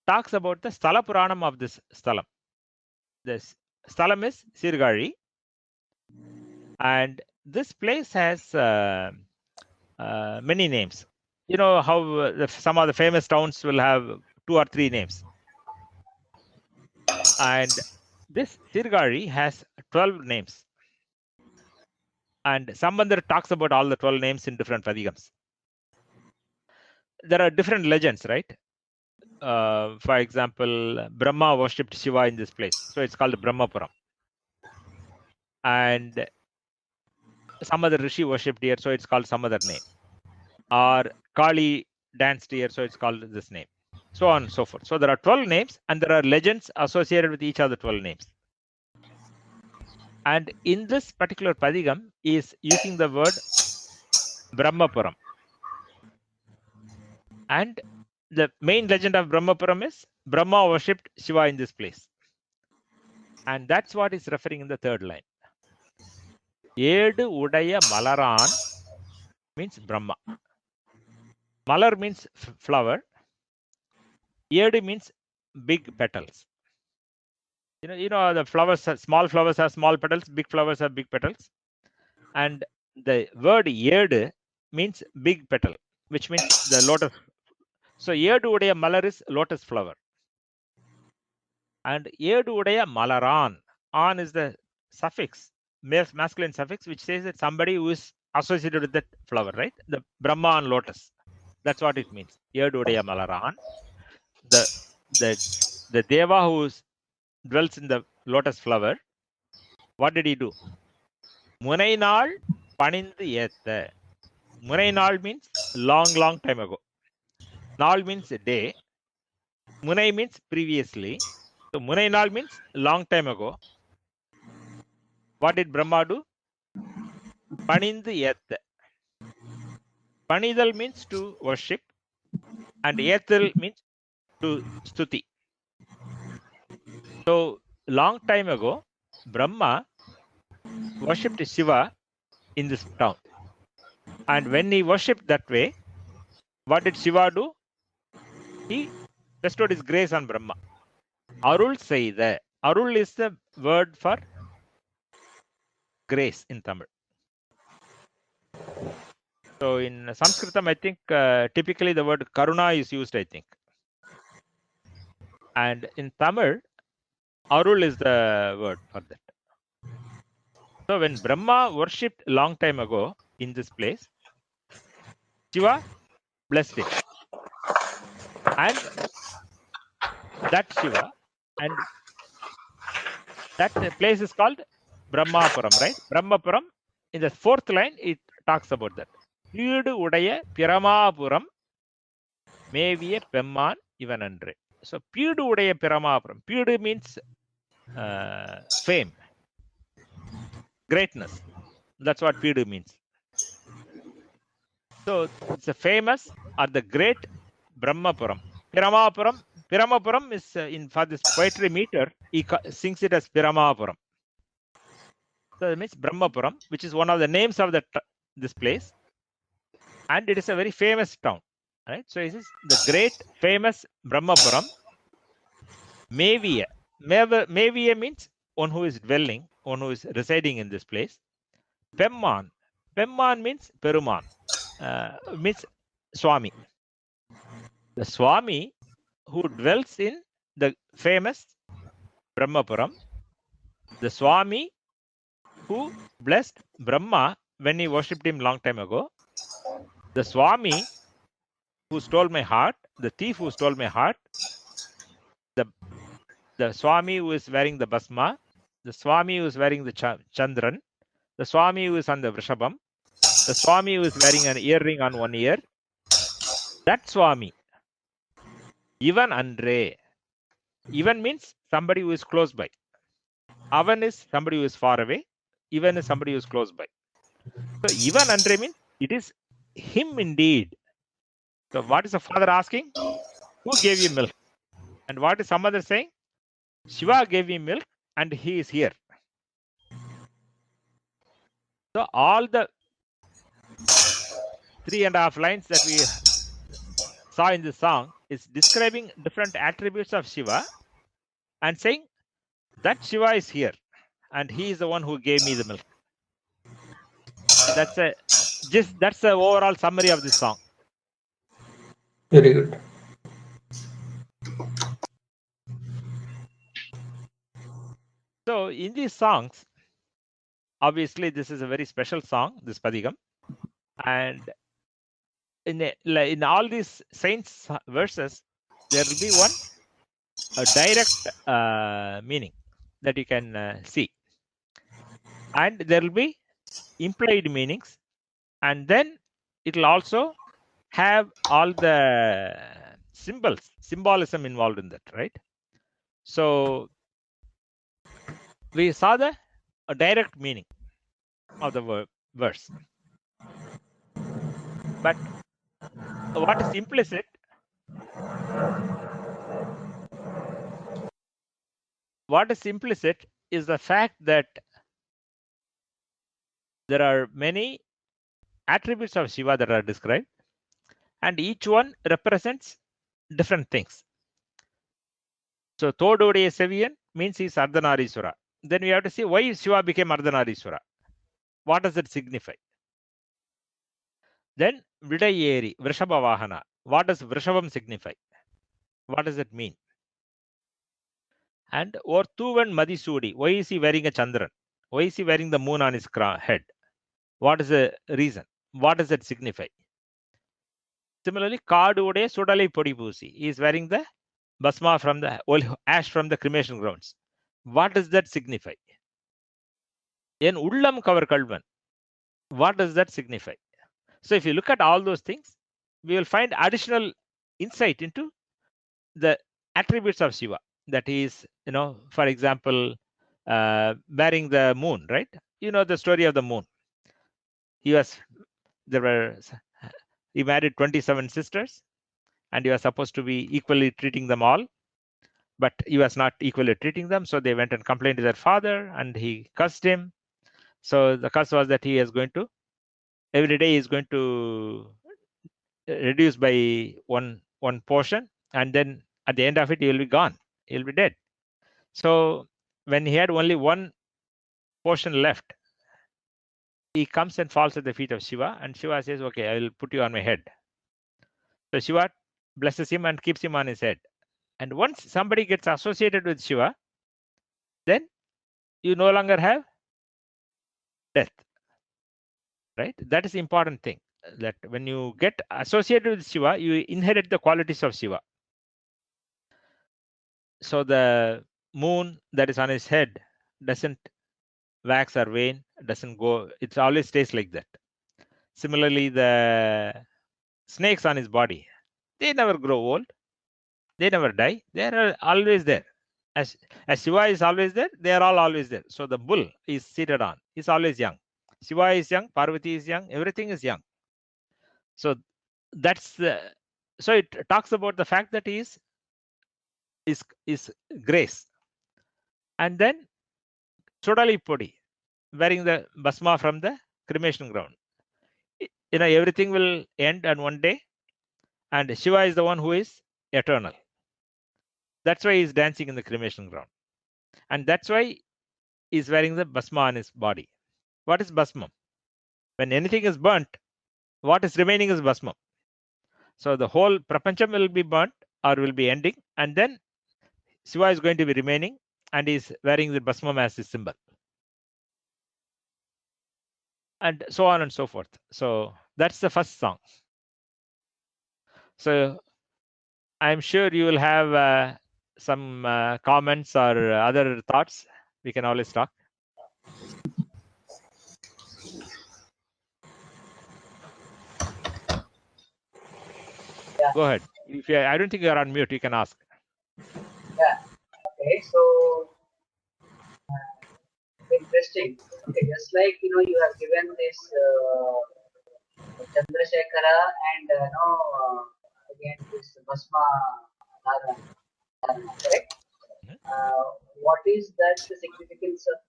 A: talks about the sthala puranam of this sthalam. This sthalam is Sirkazhi, and this place has many names. You know how some of the famous towns will have 2 or 3 names. And this Sirkazhi has 12 names. And Sambandar talks about all the 12 names in different padhigams. There are different legends, right? For example, Brahma worshipped Shiva in this place. So it's called Pemmāṉ. And some other Rishi worshipped here, so it's called some other name. Or Kali danced here, so it's called this name. So on and so forth. So there are 12 names and there are legends associated with each of the 12 names. And in this particular padhigam is using the word Piramaa-puram. And the main legend of Piramaa-puram is Brahma worshipped Shiva in this place. And that's what is referring in the third line. Ēdu udaiya malarāṉ means Brahma. Malar means flower. Ēdu means big petals. You know the flowers, small flowers have small petals, big flowers have big petals. And the word ēdu means big petal, which means the lotus. So ēdu udaiya malar is lotus flower. And ēdu udaiya malarāṉ. An is the suffix, masculine suffix, which says that somebody who is associated with that flower, right? The Brahma and lotus. That's what it means. Ēdu udaiya malarāṉ. The Deva who dwells in the lotus flower, what did he do? Muṇai-nāḻ paṇindu ētta. Muṇai-nāḻ means long time ago. Nāḻ means day. Muṇai means previously. So muṇai-nāḻ means long time ago. What did Brahma do? Paṇindu ētta. Panidal means to worship, and ēttal means to stuti. So long time ago, Brahma worshipped Shiva in this town. And when he worshipped that way, what did Shiva do? He bestowed his grace on Brahma. aruḻ-seyda. Aruḻ is the word for grace in Tamil. So in Sanskritam, I think typically the word karuna is used, I think. And in Tamil, aruḻ is the word for that. So when Brahma worshipped long time ago in this place, Shiva blessed it. And that Shiva, and that place is called Pemmāṉ, right? Pemmāpuram, in the fourth line, it talks about that. pīḍu udaiya piramapuram, mēviya pemmāṉ ivaṉ. So pīḍu udaiya piramapuram. Pīḍu means fame, greatness. That's what pīḍu means. So it's a famous or the great Brahmapuram. Piramapuram is for this poetry meter, he sings it as Piramā-puram. So it means Brahmapuram, which is one of the names of this place. And it is a very famous town. Right? So it is the great famous Brahmapuram. Mēviya. Mēviya means one who is dwelling, one who is residing in this place. Pemmāṉ. Pemmāṉ means Perumaṉ. Means Swami. The Swami who dwells in the famous Brahmapuram. The Swami who blessed Brahma when he worshipped him long time ago. The Swami who stole my heart, the thief who stole my heart, the Swami who is wearing the Bhasma, the Swami who is wearing the Chandran, the Swami who is on the Vrishabham, the Swami who is wearing an earring on one ear, that Swami. ivaṉ. Ivaṉ means somebody who is close by. Avan is somebody who is far away. Ivaṉ is somebody who is close by. So ivaṉ means it is him indeed. So what is the father asking? Who gave you milk? And what is some other saying? Shiva gave me milk and he is here. So all the 3.5 lines that we saw in this song is describing different attributes of Shiva and saying that Shiva is here and he is the one who gave me the milk. That's the overall summary of this song.
B: Very good.
A: So in these songs, obviously this is a very special song, this padhigam, and in all these saints verses, there will be a direct meaning that you can see, and there will be implied meanings, and then it will also have all the symbolism involved in that, right? So we saw a direct meaning of the verse, but what is implicit? What is implicit is the fact that there are many attributes of Shiva that are described, and each one represents different things. So Thodudaiya Seviyan means he is Ardhanarishwara. Then we have to see why Shiva became Ardhanarishwara. What does it signify? Then viḍaiyēṟi, Vrishabha Vahana. What does Vrishabham signify? What does it mean? And or tū-veṇ-madisūḍik. Why is he wearing a chandran? Why is he wearing the moon on his head? What is the reason? What does it signify? Similarly, kāḍu suḍalaip-poḍi-pūsi. He is wearing the bhasma from the ash from the cremation grounds. What does that signify? In uḻḻam kavar-kaḷvaṉ. What does that signify? So if you look at all those things, we will find additional insight into the attributes of Shiva. That is, for example, bearing the moon, right? You know the story of the moon. He married 27 sisters, and he was supposed to be equally treating them all, but he was not equally treating them. So they went and complained to their father, and he cursed him. So the curse was that he is going to, every day he is going to reduce by one portion, and then at the end of it, he will be gone. He will be dead. So when he had only one portion left, he comes and falls at the feet of Shiva, and Shiva says, okay, I will put you on my head. So Shiva blesses him and keeps him on his head. And once somebody gets associated with Shiva, then you no longer have death, right? That is the important thing, that when you get associated with Shiva, you inherit the qualities of Shiva. So the moon that is on his head doesn't wax or wane, doesn't go, it always stays like that. Similarly, the snakes on his body, they never grow old, they never die, they are always there. As Shiva is always there, they are all always there. So the bull is seated on, is always young. Shiva is young, Parvati is young, everything is young. So that's so it talks about the fact that he is grace. And then suḍalaip-poḍi, wearing the bhasma from the cremation ground. Everything will end on one day, and Shiva is the one who is eternal. That's why he is dancing in the cremation ground. And that's why he is wearing the bhasma on his body. What is bhasma? When anything is burnt, what is remaining is bhasma. So the whole prapancham will be burnt or will be ending, and then Shiva is going to be remaining, and he is wearing the bhasma as his symbol. And so on and so forth. So that's the first song. So I'm sure you will have some comments or other thoughts. We can always talk.
B: Yeah.
A: Go ahead. If I don't think you are on mute, you can ask.
B: Yeah. Okay. So interesting. Okay, just like you have given this Chandrasekhara and again this Bhasma Dharan, correct? What is that the significance of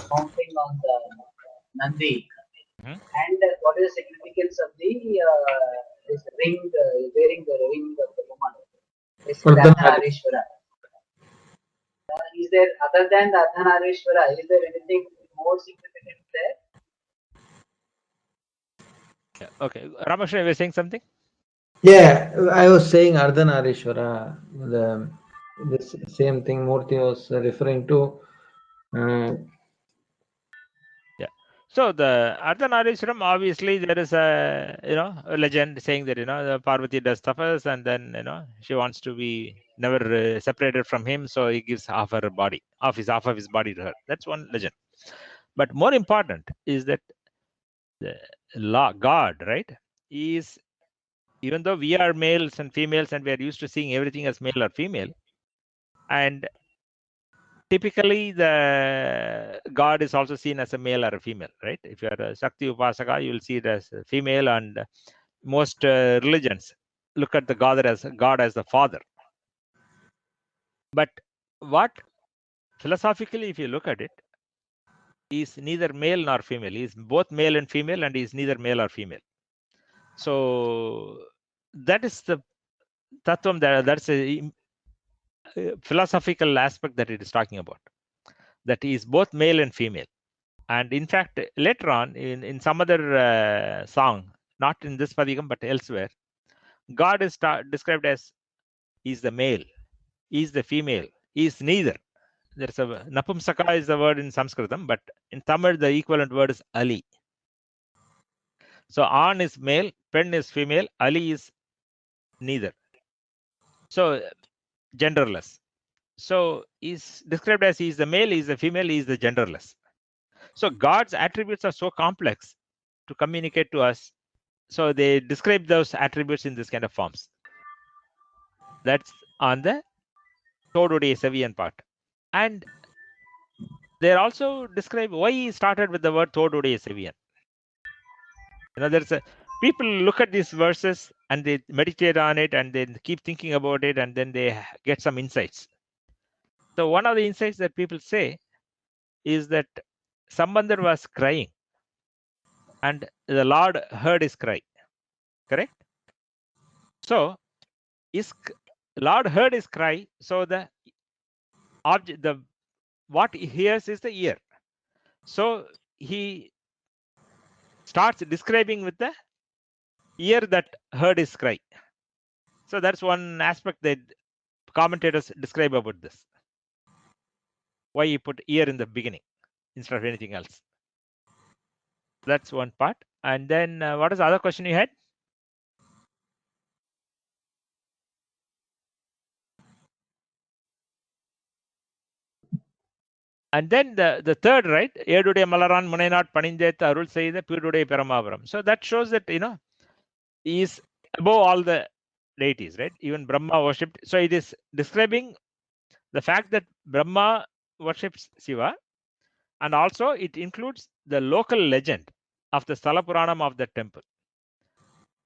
B: mounting on the Nandi? And what is the significance of the this ring, wearing the ring of the woman? This Ardhanarishwara. Is there, other than the Ardhanarishwara, is there anything more significant there?
A: Yeah. Okay, Rameshwar, you were saying something?
B: Yeah, I was saying Ardhanarishwara, this same thing Murthy was referring to.
A: Yeah. So the Ardhanarishwaram, obviously there is a a legend saying that the Parvati does tapas, and then she wants to be never separated from him, so he gives half her body, half of his body to her. That's one legend. But more important is that the God, right, is, even though we are males and females and we are used to seeing everything as male or female, and typically the God is also seen as a male or a female, right? If you are a Shakti Upasaka, you will see it as a female, and most religions look at the God as the father. But what philosophically, if you look at it, is neither male nor female. He is both male and female, and he is neither male or female. So that is the tattvam, that's a philosophical aspect that it is talking about, that he is both male and female. And in fact, later on in some other song, not in this padhigam but elsewhere, God is described as he is the male, he is the female, he is neither. There's a napumsaka is the word in Sanskritam, but in Tamil the equivalent word is Ali. So An is male, Pen is female, Ali is neither. So genderless. So he's described as he is the male, he is the female, he is the genderless. So God's attributes are so complex to communicate to us. So they describe those attributes in this kind of forms. That's on the Thodudaiya Seviyan part. And they also describe why he started with the word Thodudaiya Seviyan. There's a people look at these verses and they meditate on it and they keep thinking about it, and then they get some insights. So one of the insights that people say is that Sambandar was crying and the Lord heard his cry. Correct? So Lord heard his cry, so the object, what he hears is the ear. So he starts describing with the ear that heard his cry. So that's one aspect that commentators describe about this. Why he put ear in the beginning instead of anything else. That's one part. And then what is the other question you had? And then the third, right? Ēduடைய malarāṉ muṇai-nāḻ paṇindu ētta aruḻ-seyda pīḍu piramapuram. So that shows that, he is above all the deities, right? Even Brahma worshipped. So it is describing the fact that Brahma worships Shiva, and also it includes the local legend of the Sthala-puranam of the temple.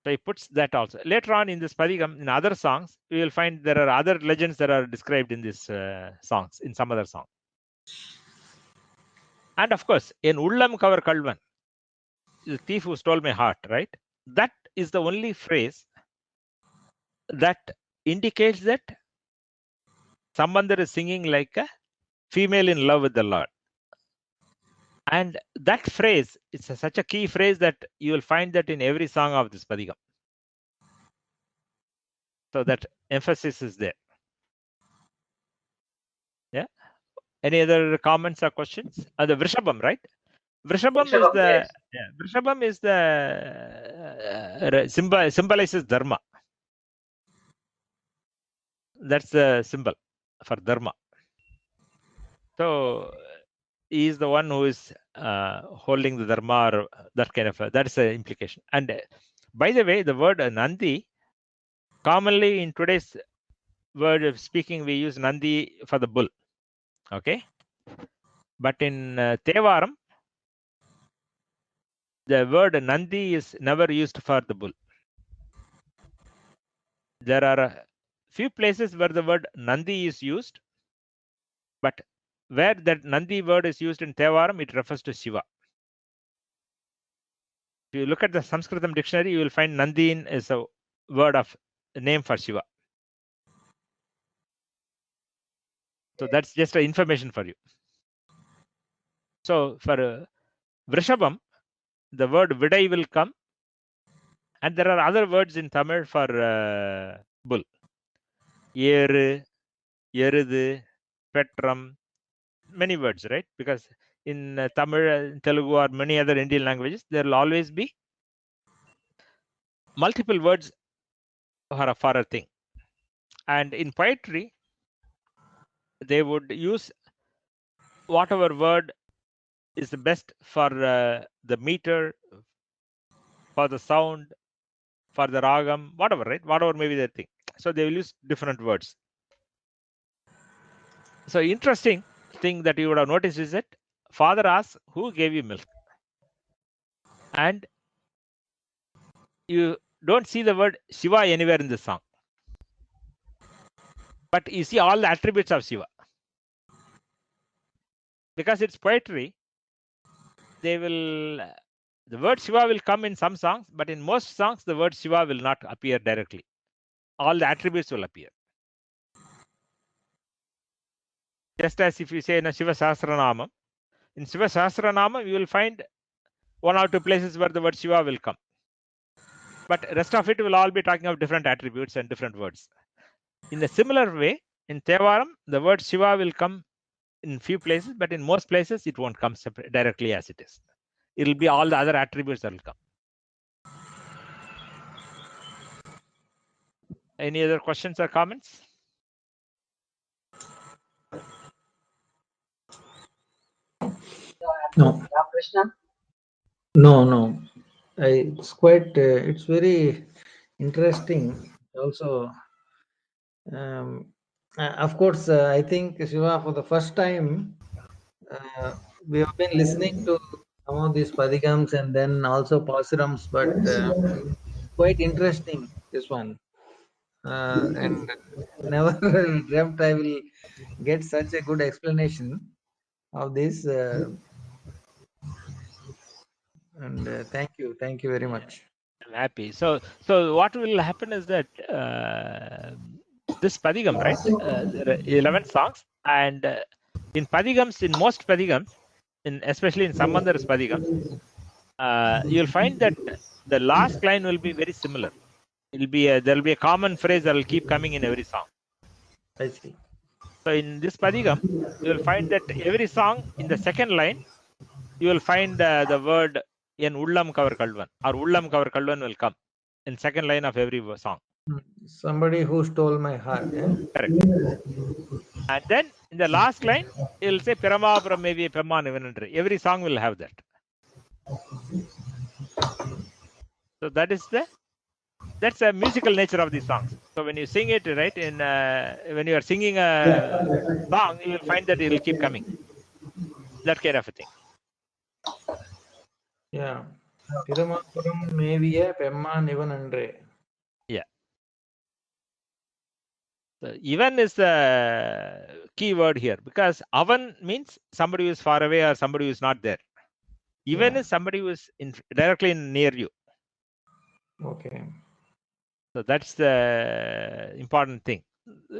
A: So he puts that also. Later on in this padhigam, in other songs, we will find there are other legends that are described in these songs, in some other song. And of course, in uḻḻam kavar-kaḷvaṉ, the thief who stole my heart, right? That is the only phrase that indicates that Sambandar is singing like a female in love with the Lord. And that phrase is such a key phrase that you will find that in every song of this padhigam. So that emphasis is there. Yeah. Any other comments or questions? The Vrishabham, right? Vrishabham is the symbolizes dharma. That's the symbol for dharma. So he is the one who is holding the dharma, or that kind of that is the implication. And by the way, the word Nandi, commonly in today's word of speaking, we use Nandi for the bull. Okay, but in Thevaram, the word Nandi is never used for the bull. There are a few places where the word Nandi is used, but where that Nandi word is used in Thevaram, it refers to Shiva. If you look at the Sanskritam dictionary, you will find Nandin is a word of a name for Shiva. So that's just an information for you. So for Vrishabham, the word Vidai will come, and there are other words in Tamil for bull. Yeru, Yerudu, Petram, many words, right? Because in Tamil, Telugu, or many other Indian languages, there will always be multiple words for a thing. And in poetry, they would use whatever word is the best for the meter, for the sound, for the ragam, whatever, right? Whatever may be the thing. So they will use different words. So interesting thing that you would have noticed is that father asks, who gave you milk? And you don't see the word Shiva anywhere in this song. But you see all the attributes of Shiva. Because it's poetry, they will, the word Shiva will come in some songs, but in most songs, the word Shiva will not appear directly. All the attributes will appear. Just as if you say in a Shiva Sahasranamam, in Shiva Sahasranamam, you will find 1 or 2 places where the word Shiva will come. But rest of it will all be talking of different attributes and different words. In a similar way, in Thevaram, the word Shiva will come in few places, but in most places, it won't come directly as it is. It will be all the other attributes that will come. Any other questions or comments?
E: No.
B: Krishna?
E: No. It's quite, it's very interesting. Also, of course, I think Shiva, for the first time, we have been listening to some of these padhigams and then also pasurams, but quite interesting, this one. And never dreamt I will get such a good explanation of this. And thank you very much.
A: I'm happy. So what will happen is that this padhigam, right? There are 11 songs, and in padhigams, in most padhigams, especially in Sambandar's padhigams, you'll find that the last line will be very similar. It'll be there will be a common phrase that will keep coming in every song.
E: I see.
A: So in this padhigam, you will find that every song in the second line, you will find the word in uḻḻam kavar-kaḷvaṉ or uḻḻam kavar-kaḻvaṉ will come in second line of every song.
E: Somebody who stole my heart. Yeah?
A: Correct. And then in the last line, it will say piramapuram, mēviya, pemmāṉ, ivaṉ. Every song will have that. So that's a musical nature of these songs. So when you sing it, right, when you are singing a song, you will find that it will keep coming. That kind of a thing.
E: Yeah. Piramapuram, mēviya, pemmāṉ, ivaṉ.
A: Yeah. So ivaṉ is the key word here, because avan means somebody who is far away or somebody who is not there. Ivaṉ is somebody who is directly near you.
E: Okay.
A: So that's the important thing,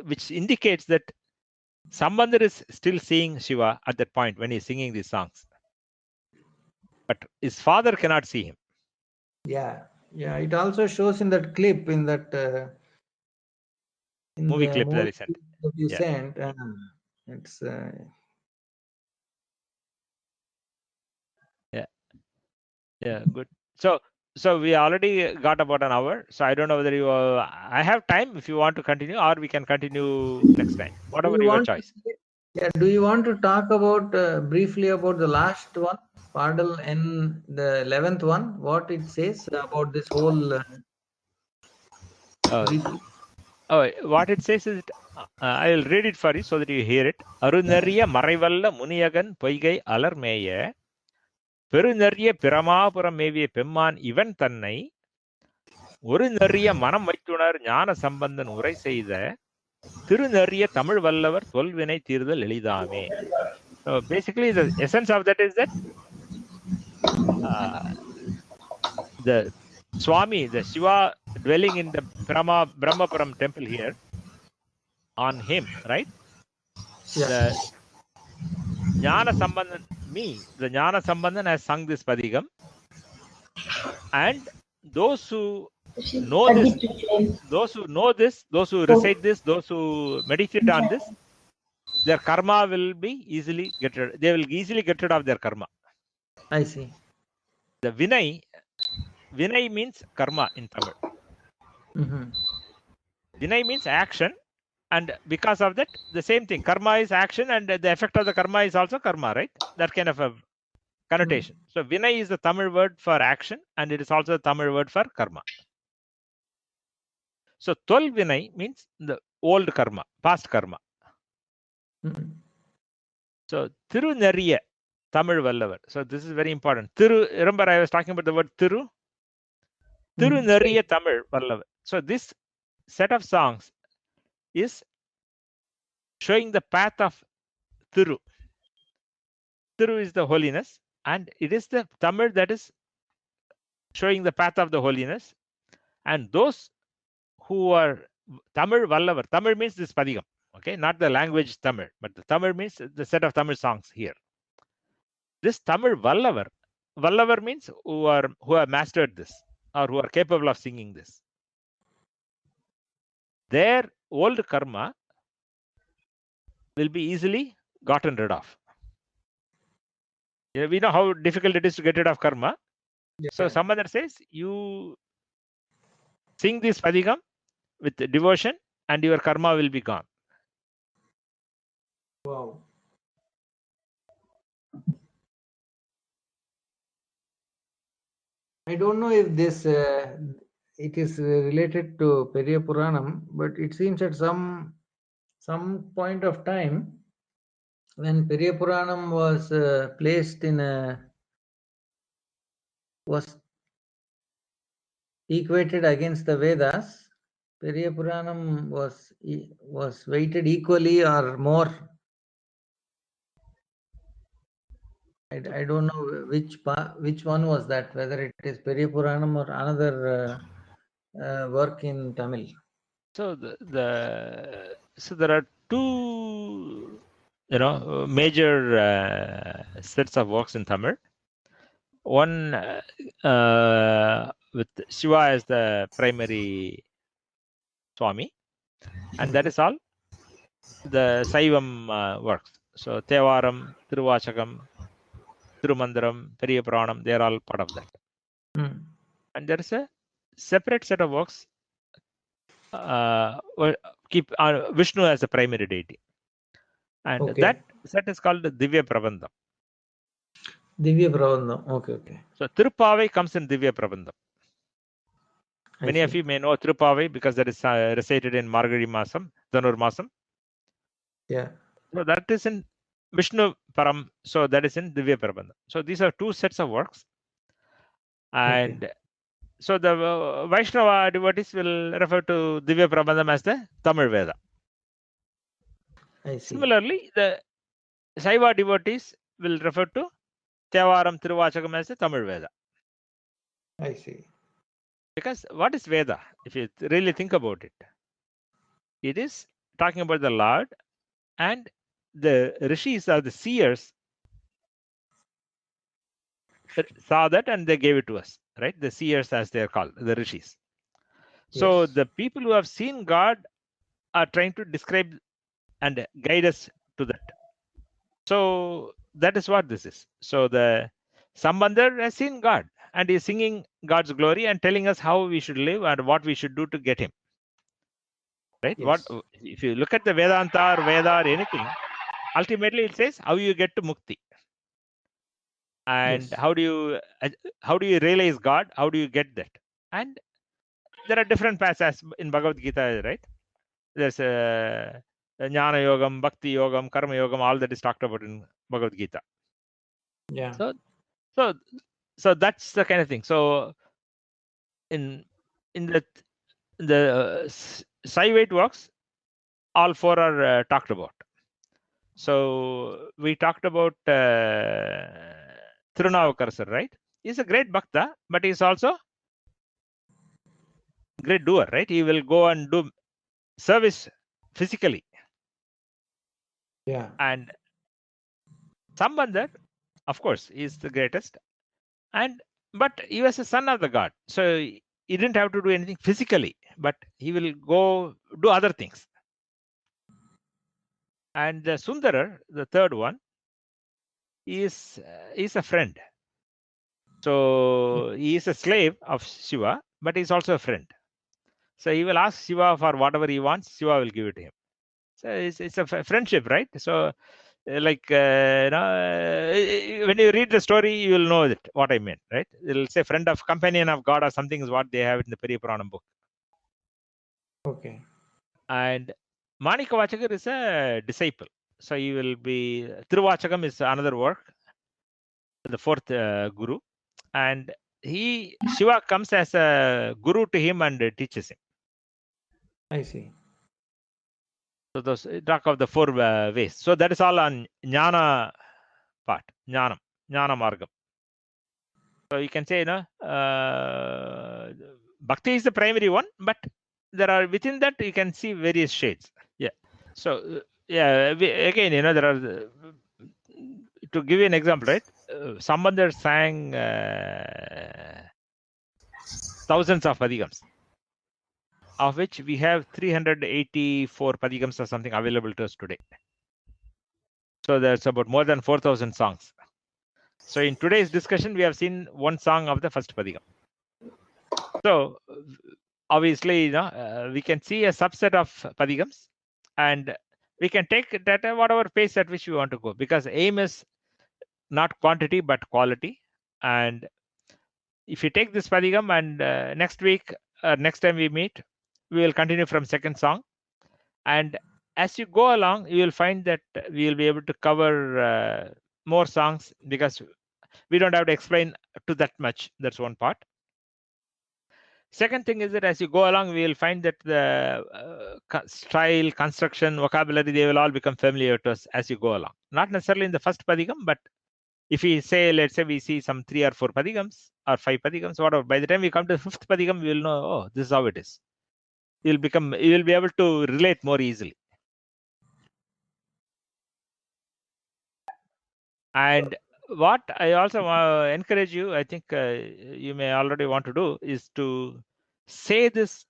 A: which indicates that Sambandar is still seeing Shiva at that point when he's singing these songs. But his father cannot see him.
E: Yeah. It also shows in that clip, in that in
A: Movie
E: the
A: clip that
E: movie
A: he sent.
E: that you
A: Yeah.
E: sent. It's
A: Yeah, good. So we already got about an hour. So I don't know whether you. I have time if you want to continue, or we can continue next time. Whatever your choice.
E: Do you want to talk about briefly about the last one, Padal, and the 11th one? What it says about this whole?
A: What it says is, I will read it for you so that you hear it. Arunariya Maraivalla Muniyagan Poigai Alarmeya Perunariya Piramapuram Mēviya pemmāṉ ivaṉ tannai Urunariya Manam Vaittunar ஞான Sambandar uḍaiya Tirunariya Tamil Vallavar tōḍu தீர்தல் எளிதாமே. So basically, the essence of that is that the Swami, the Shiva dwelling in the Brahmapuram temple here, on him, right?
E: Yeah.
A: The ஞான Sambandar, the ஞான Sambandar has sung this padhigam, and those who know this, those who recite this, those who meditate on this, their karma will be easily get rid. They will easily get rid of their karma.
E: I see.
A: The Vinay means karma in Tamil. Vinay means action, and because of that, the same thing. Karma is action, and the effect of the karma is also karma, right? That kind of a connotation. So Vinay is the Tamil word for action, and it is also the Tamil word for karma. So Tol Vinay means the old karma, past karma. So Tirunariya, Tamil Vallavar. So this is very important. Remember I was talking about the word Tiru? Tirunariya Tamil Vallavar. So this set of songs is showing the path of Tiru. Tiru is the holiness, and it is the Tamil that is showing the path of the holiness. And those who are Tamil Vallavar, Tamil means this padhigam, okay, not the language Tamil, but the Tamil means the set of Tamil songs here. This Tamil Vallavar, Vallavar means who have mastered this or who are capable of singing this. Their old karma will be easily gotten rid of. We know how difficult it is to get rid of karma.
E: Yeah.
A: So Sambandar says, you sing this padhigam with devotion and your karma will be gone.
E: Wow. I don't know if this it is related to Periyapuranam, but it seems at some point of time when Periyapuranam was placed in was equated against the Vedas, Periyapuranam was weighted equally or more. I don't know which one was that, whether it is Periyapuranam or another work in Tamil.
A: So so there are two major sets of works in Tamil. One with Shiva as the primary Swami, and that is all the Saivam works. So Thevaram, Tiruvachakam, Tirumandaram, Periyapuranam, they are all part of that. And there is a separate set of works keep Vishnu as a primary deity, and that set is called Divya Prabandham.
E: Divya Prabandham. Okay.
A: So Tirupavai comes in Divya Prabandham. Many of you may know Tirupavai because that is recited in Margari Masam, Dhanur Masam.
E: Yeah.
A: So that is in Vishnu Param. So that is in Divya Prabandham. So these are two sets of works. And so the Vaishnava devotees will refer to Divya Prabandham as the Tamil Veda.
E: I see.
A: Similarly, the Saiva devotees will refer to Thevaram Tiruvachakam as the Tamil Veda.
E: I see.
A: Because what is Veda? If you really think about it, it is talking about the Lord, and the rishis or the seers saw that and they gave it to us, right? The seers, as they are called, the rishis. So the people who have seen God are trying to describe and guide us to that. So that is what this is. So the Sambandar has seen God and is singing God's glory and telling us how we should live and what we should do to get him. Right? What if you look at the Vedanta or Veda or anything, ultimately it says how you get to mukti. And how do you realize God? How do you get that? And there are different paths as in Bhagavad Gita, right? There's a Jnana Yogam, Bhakti Yogam, Karma Yogam, all that is talked about in Bhagavad Gita.
E: Yeah.
A: So that's the kind of thing. So in the Saivite works, all four are talked about. So we talked about Thirunavukarasar, right? He's a great bhakta, but he's also a great doer, right? He will go and do service physically.
E: Yeah.
A: And Sambandar, of course, is the greatest. But he was a son of the god. So he didn't have to do anything physically, but he will go do other things. And the Sundarar, the third one, is a friend. So he is a slave of Shiva, but he's also a friend. So he will ask Shiva for whatever he wants, Shiva will give it to him. So it's a friendship, right? So when you read the story, you will know that what I mean, right? It'll say friend of companion of God or something is what they have in the Periyapuranam book.
E: Okay.
A: And Manikavachakar is a disciple. So he will be Tiruvachakam is another work, the fourth guru, and Shiva comes as a guru to him and teaches him.
E: I see.
A: So those talk of the four ways. So that is all on Jnana part, Jnana Margam. So you can say, bhakti is the primary one, but there are within that you can see various shades. Yeah. So yeah, again, there are to give you an example, right? Sambandar sang thousands of padhigams, of which we have 384 padhigams or something available to us today. So there's about more than 4,000 songs. So in today's discussion, we have seen one song of the first padhigam. So obviously, we can see a subset of padhigams, and we can take that at whatever pace at which we want to go, because aim is not quantity but quality. And if you take this padhigam and next week, next time we meet, we will continue from second song. And as you go along, you will find that we will be able to cover more songs, because we don't have to explain to that much. That's one part. Second thing is that as you go along, we will find that the style, construction, vocabulary, they will all become familiar to us as you go along. Not necessarily in the first padhigam, but if we say, let's say we see some 3 or 4 padhigams or 5 padhigams, whatever, by the time we come to the fifth padhigam, we will know, oh, this is how it is. You will be able to relate more easily. And what I also encourage you, I think you may already want to do, is to say this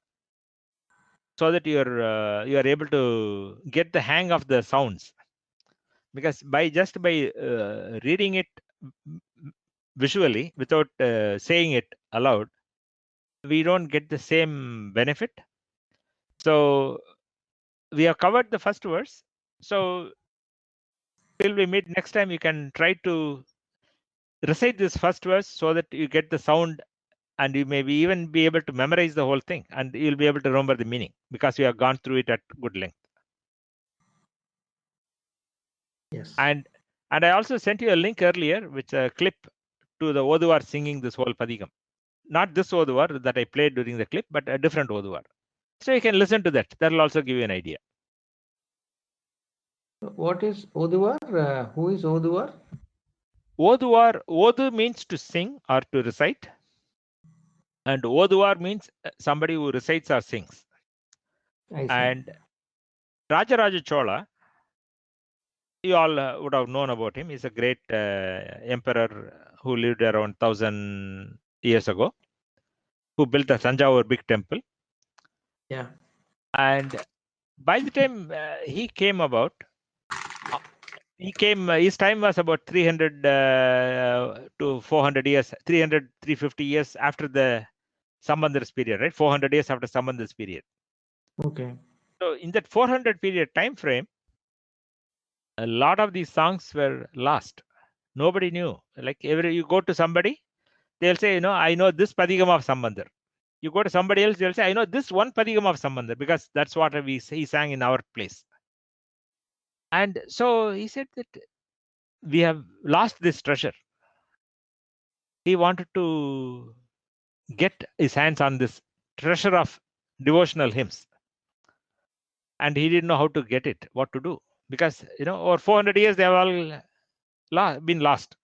A: so that you are able to get the hang of the sounds. Because by reading it visually without saying it aloud, we don't get the same benefit. So we have covered the first verse. So till we meet next time, you can try to recite this first verse so that you get the sound, and you may even be able to memorize the whole thing, and you'll be able to remember the meaning because you have gone through it at good length.
E: Yes.
A: And I also sent you a link earlier, which a clip to the Oduvar singing this whole padhigam. Not this Oduvar that I played during the clip, but a different Oduvar. So you can listen to that. That will also give you an idea.
E: What is Oduvar? Who is Oduvar?
A: Oduvar, Odu means to sing or to recite. And Oduvar means somebody who recites or sings.
E: I see.
A: And Rajaraja Chola, you all would have known about him. He's a great emperor who lived around 1,000 years ago, who built the Thanjavur big temple.
E: Yeah.
A: And by the time he came about, his time was about 300 to 400 years, 300, 350 years after the Sambandar's period, right? 400 years after Sambandar's period.
E: Okay.
A: So in that 400 period time frame, a lot of these songs were lost. Nobody knew. Like you go to somebody, they'll say, I know this padhigam of Sambandar. You go to somebody else, they'll say, I know this one padhigam of Sambandar, because that's what he sang in our place. And so he said that we have lost this treasure. He wanted to get his hands on this treasure of devotional hymns. And he didn't know how to get it, what to do. Because, over 400 years, they have all been lost.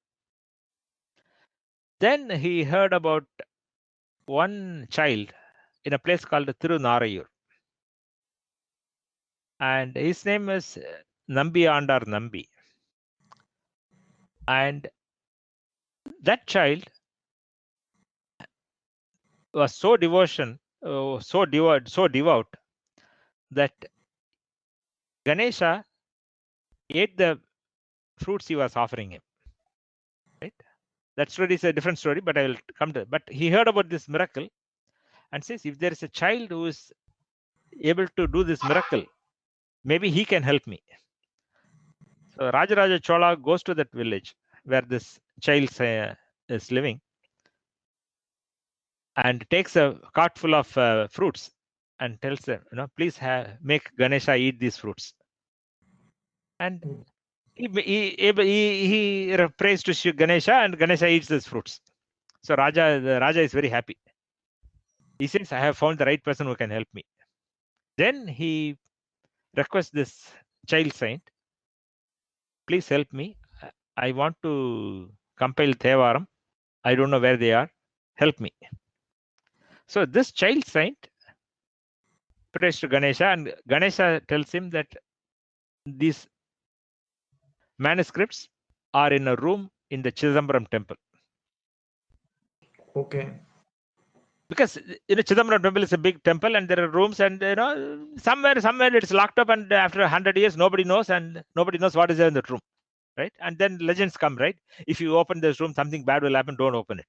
A: Then he heard about one child in a place called Tirunarayur. And his name is Nambi Andar Nambi. And that child was so devout that Ganesha ate the fruits he was offering him. Right? That story is a different story, but I will come to it. But he heard about this miracle and says, if there is a child who is able to do this miracle, maybe he can help me. So Rajaraja Chola goes to that village where this child is living and takes a cart full of fruits and tells them, please make Ganesha eat these fruits. And he prays to Ganesha, and Ganesha eats these fruits. So the Raja is very happy. He says, I have found the right person who can help me. Then he requests this child saint, please help me. I want to compile Thevaram I don't know where they are. Help me. So this child saint prays to Ganesha, and Ganesha tells him that these manuscripts are in a room in the Chidambaram temple.
E: Okay.
A: Because Chidambaram temple is a big temple, and there are rooms, and somewhere it's locked up, and after 100 years nobody knows, and nobody knows what is there in that room, right? And then legends come, right? If you open this room, something bad will happen. Don't open it.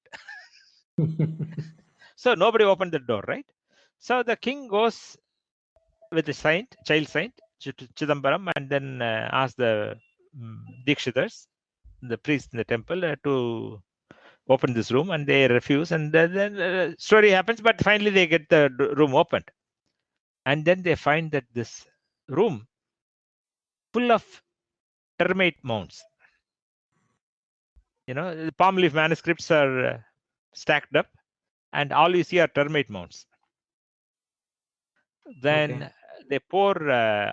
A: So nobody opened the door, right? So the king goes with the child saint, Chidambaram, and then asks the Dikshitars, the priests in the temple, to open this room, and they refuse, and then story happens, but finally they get the room opened, and then they find that this room full of termite mounds. The palm leaf manuscripts are stacked up, and all you see are termite mounds. Then they pour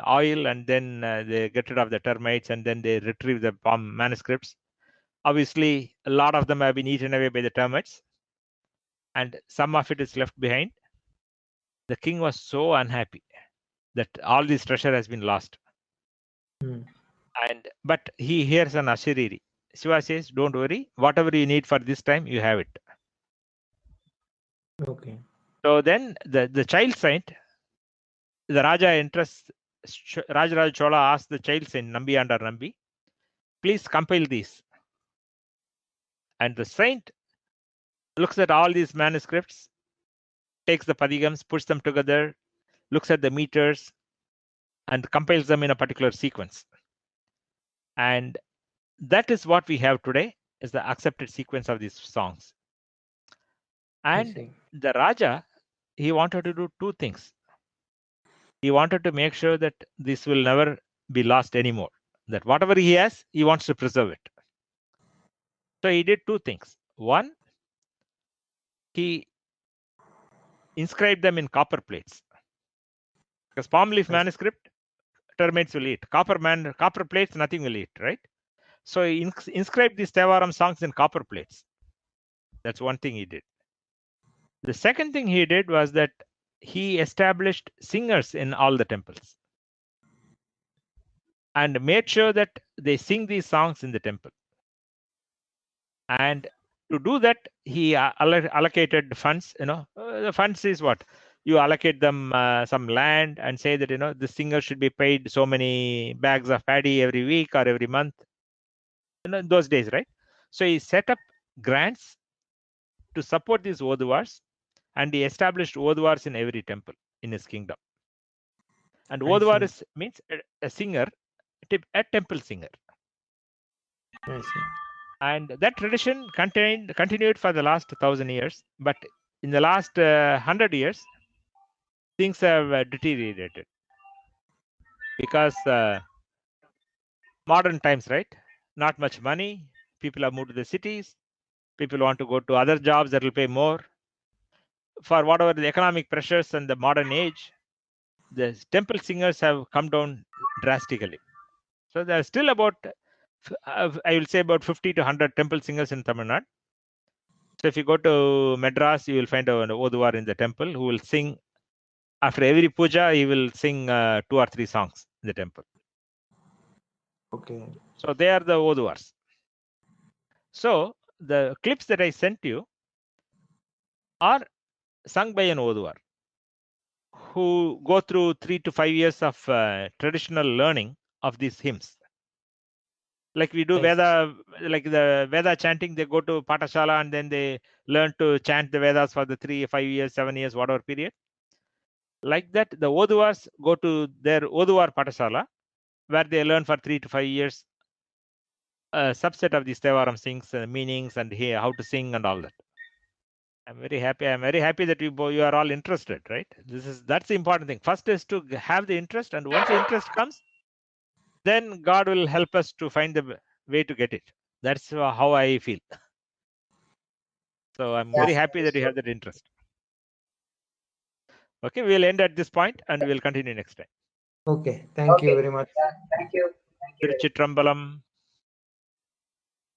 A: oil, and then they get rid of the termites, and then they retrieve the palm manuscripts. Obviously, a lot of them have been eaten away by the termites, and some of it is left behind. The king was so unhappy that all this treasure has been lost. But he hears an ashariri. Shiva says, don't worry, whatever you need for this time, you have it.
E: Okay.
A: So then the child saint, the Raja interests, Rajaraja Chola asked the child saint, Nambi and Nambi, please compile these. And the saint looks at all these manuscripts, takes the padhigams, puts them together, looks at the meters, and compiles them in a particular sequence. And that is what we have today, is the accepted sequence of these songs. And the Raja, he wanted to do two things. He wanted to make sure that this will never be lost anymore, that whatever he has, he wants to preserve it. So he did two things. One, he inscribed them in copper plates, because palm leaf manuscript, termites will eat. Copper plates, nothing will eat, right? So he inscribed these Thevaram songs in copper plates. That's one thing he did. The second thing he did was that he established singers in all the temples and made sure that they sing these songs in the temple. And to do that, he allocated funds. The funds is what? You allocate them some land and say that, the singer should be paid so many bags of paddy every week or every month. In those days, right? So he set up grants to support these Oduvars, and he established Oduvars in every temple in his kingdom. And Oduvar means a singer, a temple singer.
E: I see.
A: And that tradition continued for the last 1,000 years. But in the last 100 years, things have deteriorated. Because modern times, right? Not much money. People have moved to the cities. People want to go to other jobs that will pay more. For whatever the economic pressures and the modern age, the temple singers have come down drastically. So there are still about, I will say, about 50 to 100 temple singers in Tamil Nadu. So if you go to Madras, you will find an Oduvar in the temple who will sing. After every puja, he will sing 2 or 3 songs in the temple.
E: Okay.
A: So they are the Oduvars. So the clips that I sent you are sung by an Oduvar who go through 3 to 5 years of traditional learning of these hymns. Like we do Veda, like the Veda chanting, they go to Patashala and then they learn to chant the Vedas for the 3, 5 years, 7 years, whatever period. Like that, the Oduvars go to their Oduvar Patashala, where they learn for 3 to 5 years a subset of these Thevaram sings, meanings, and how to sing and all that. I'm very happy. I'm very happy that you are all interested, right? That's the important thing. First is to have the interest, and once the interest comes, then God will help us to find the way to get it. That's how I feel. So I'm very happy that you have that interest. Okay, we'll end at this point and we'll continue next time.
E: Okay, thank you very much.
B: Thank you.
A: Tiruchitrambalam.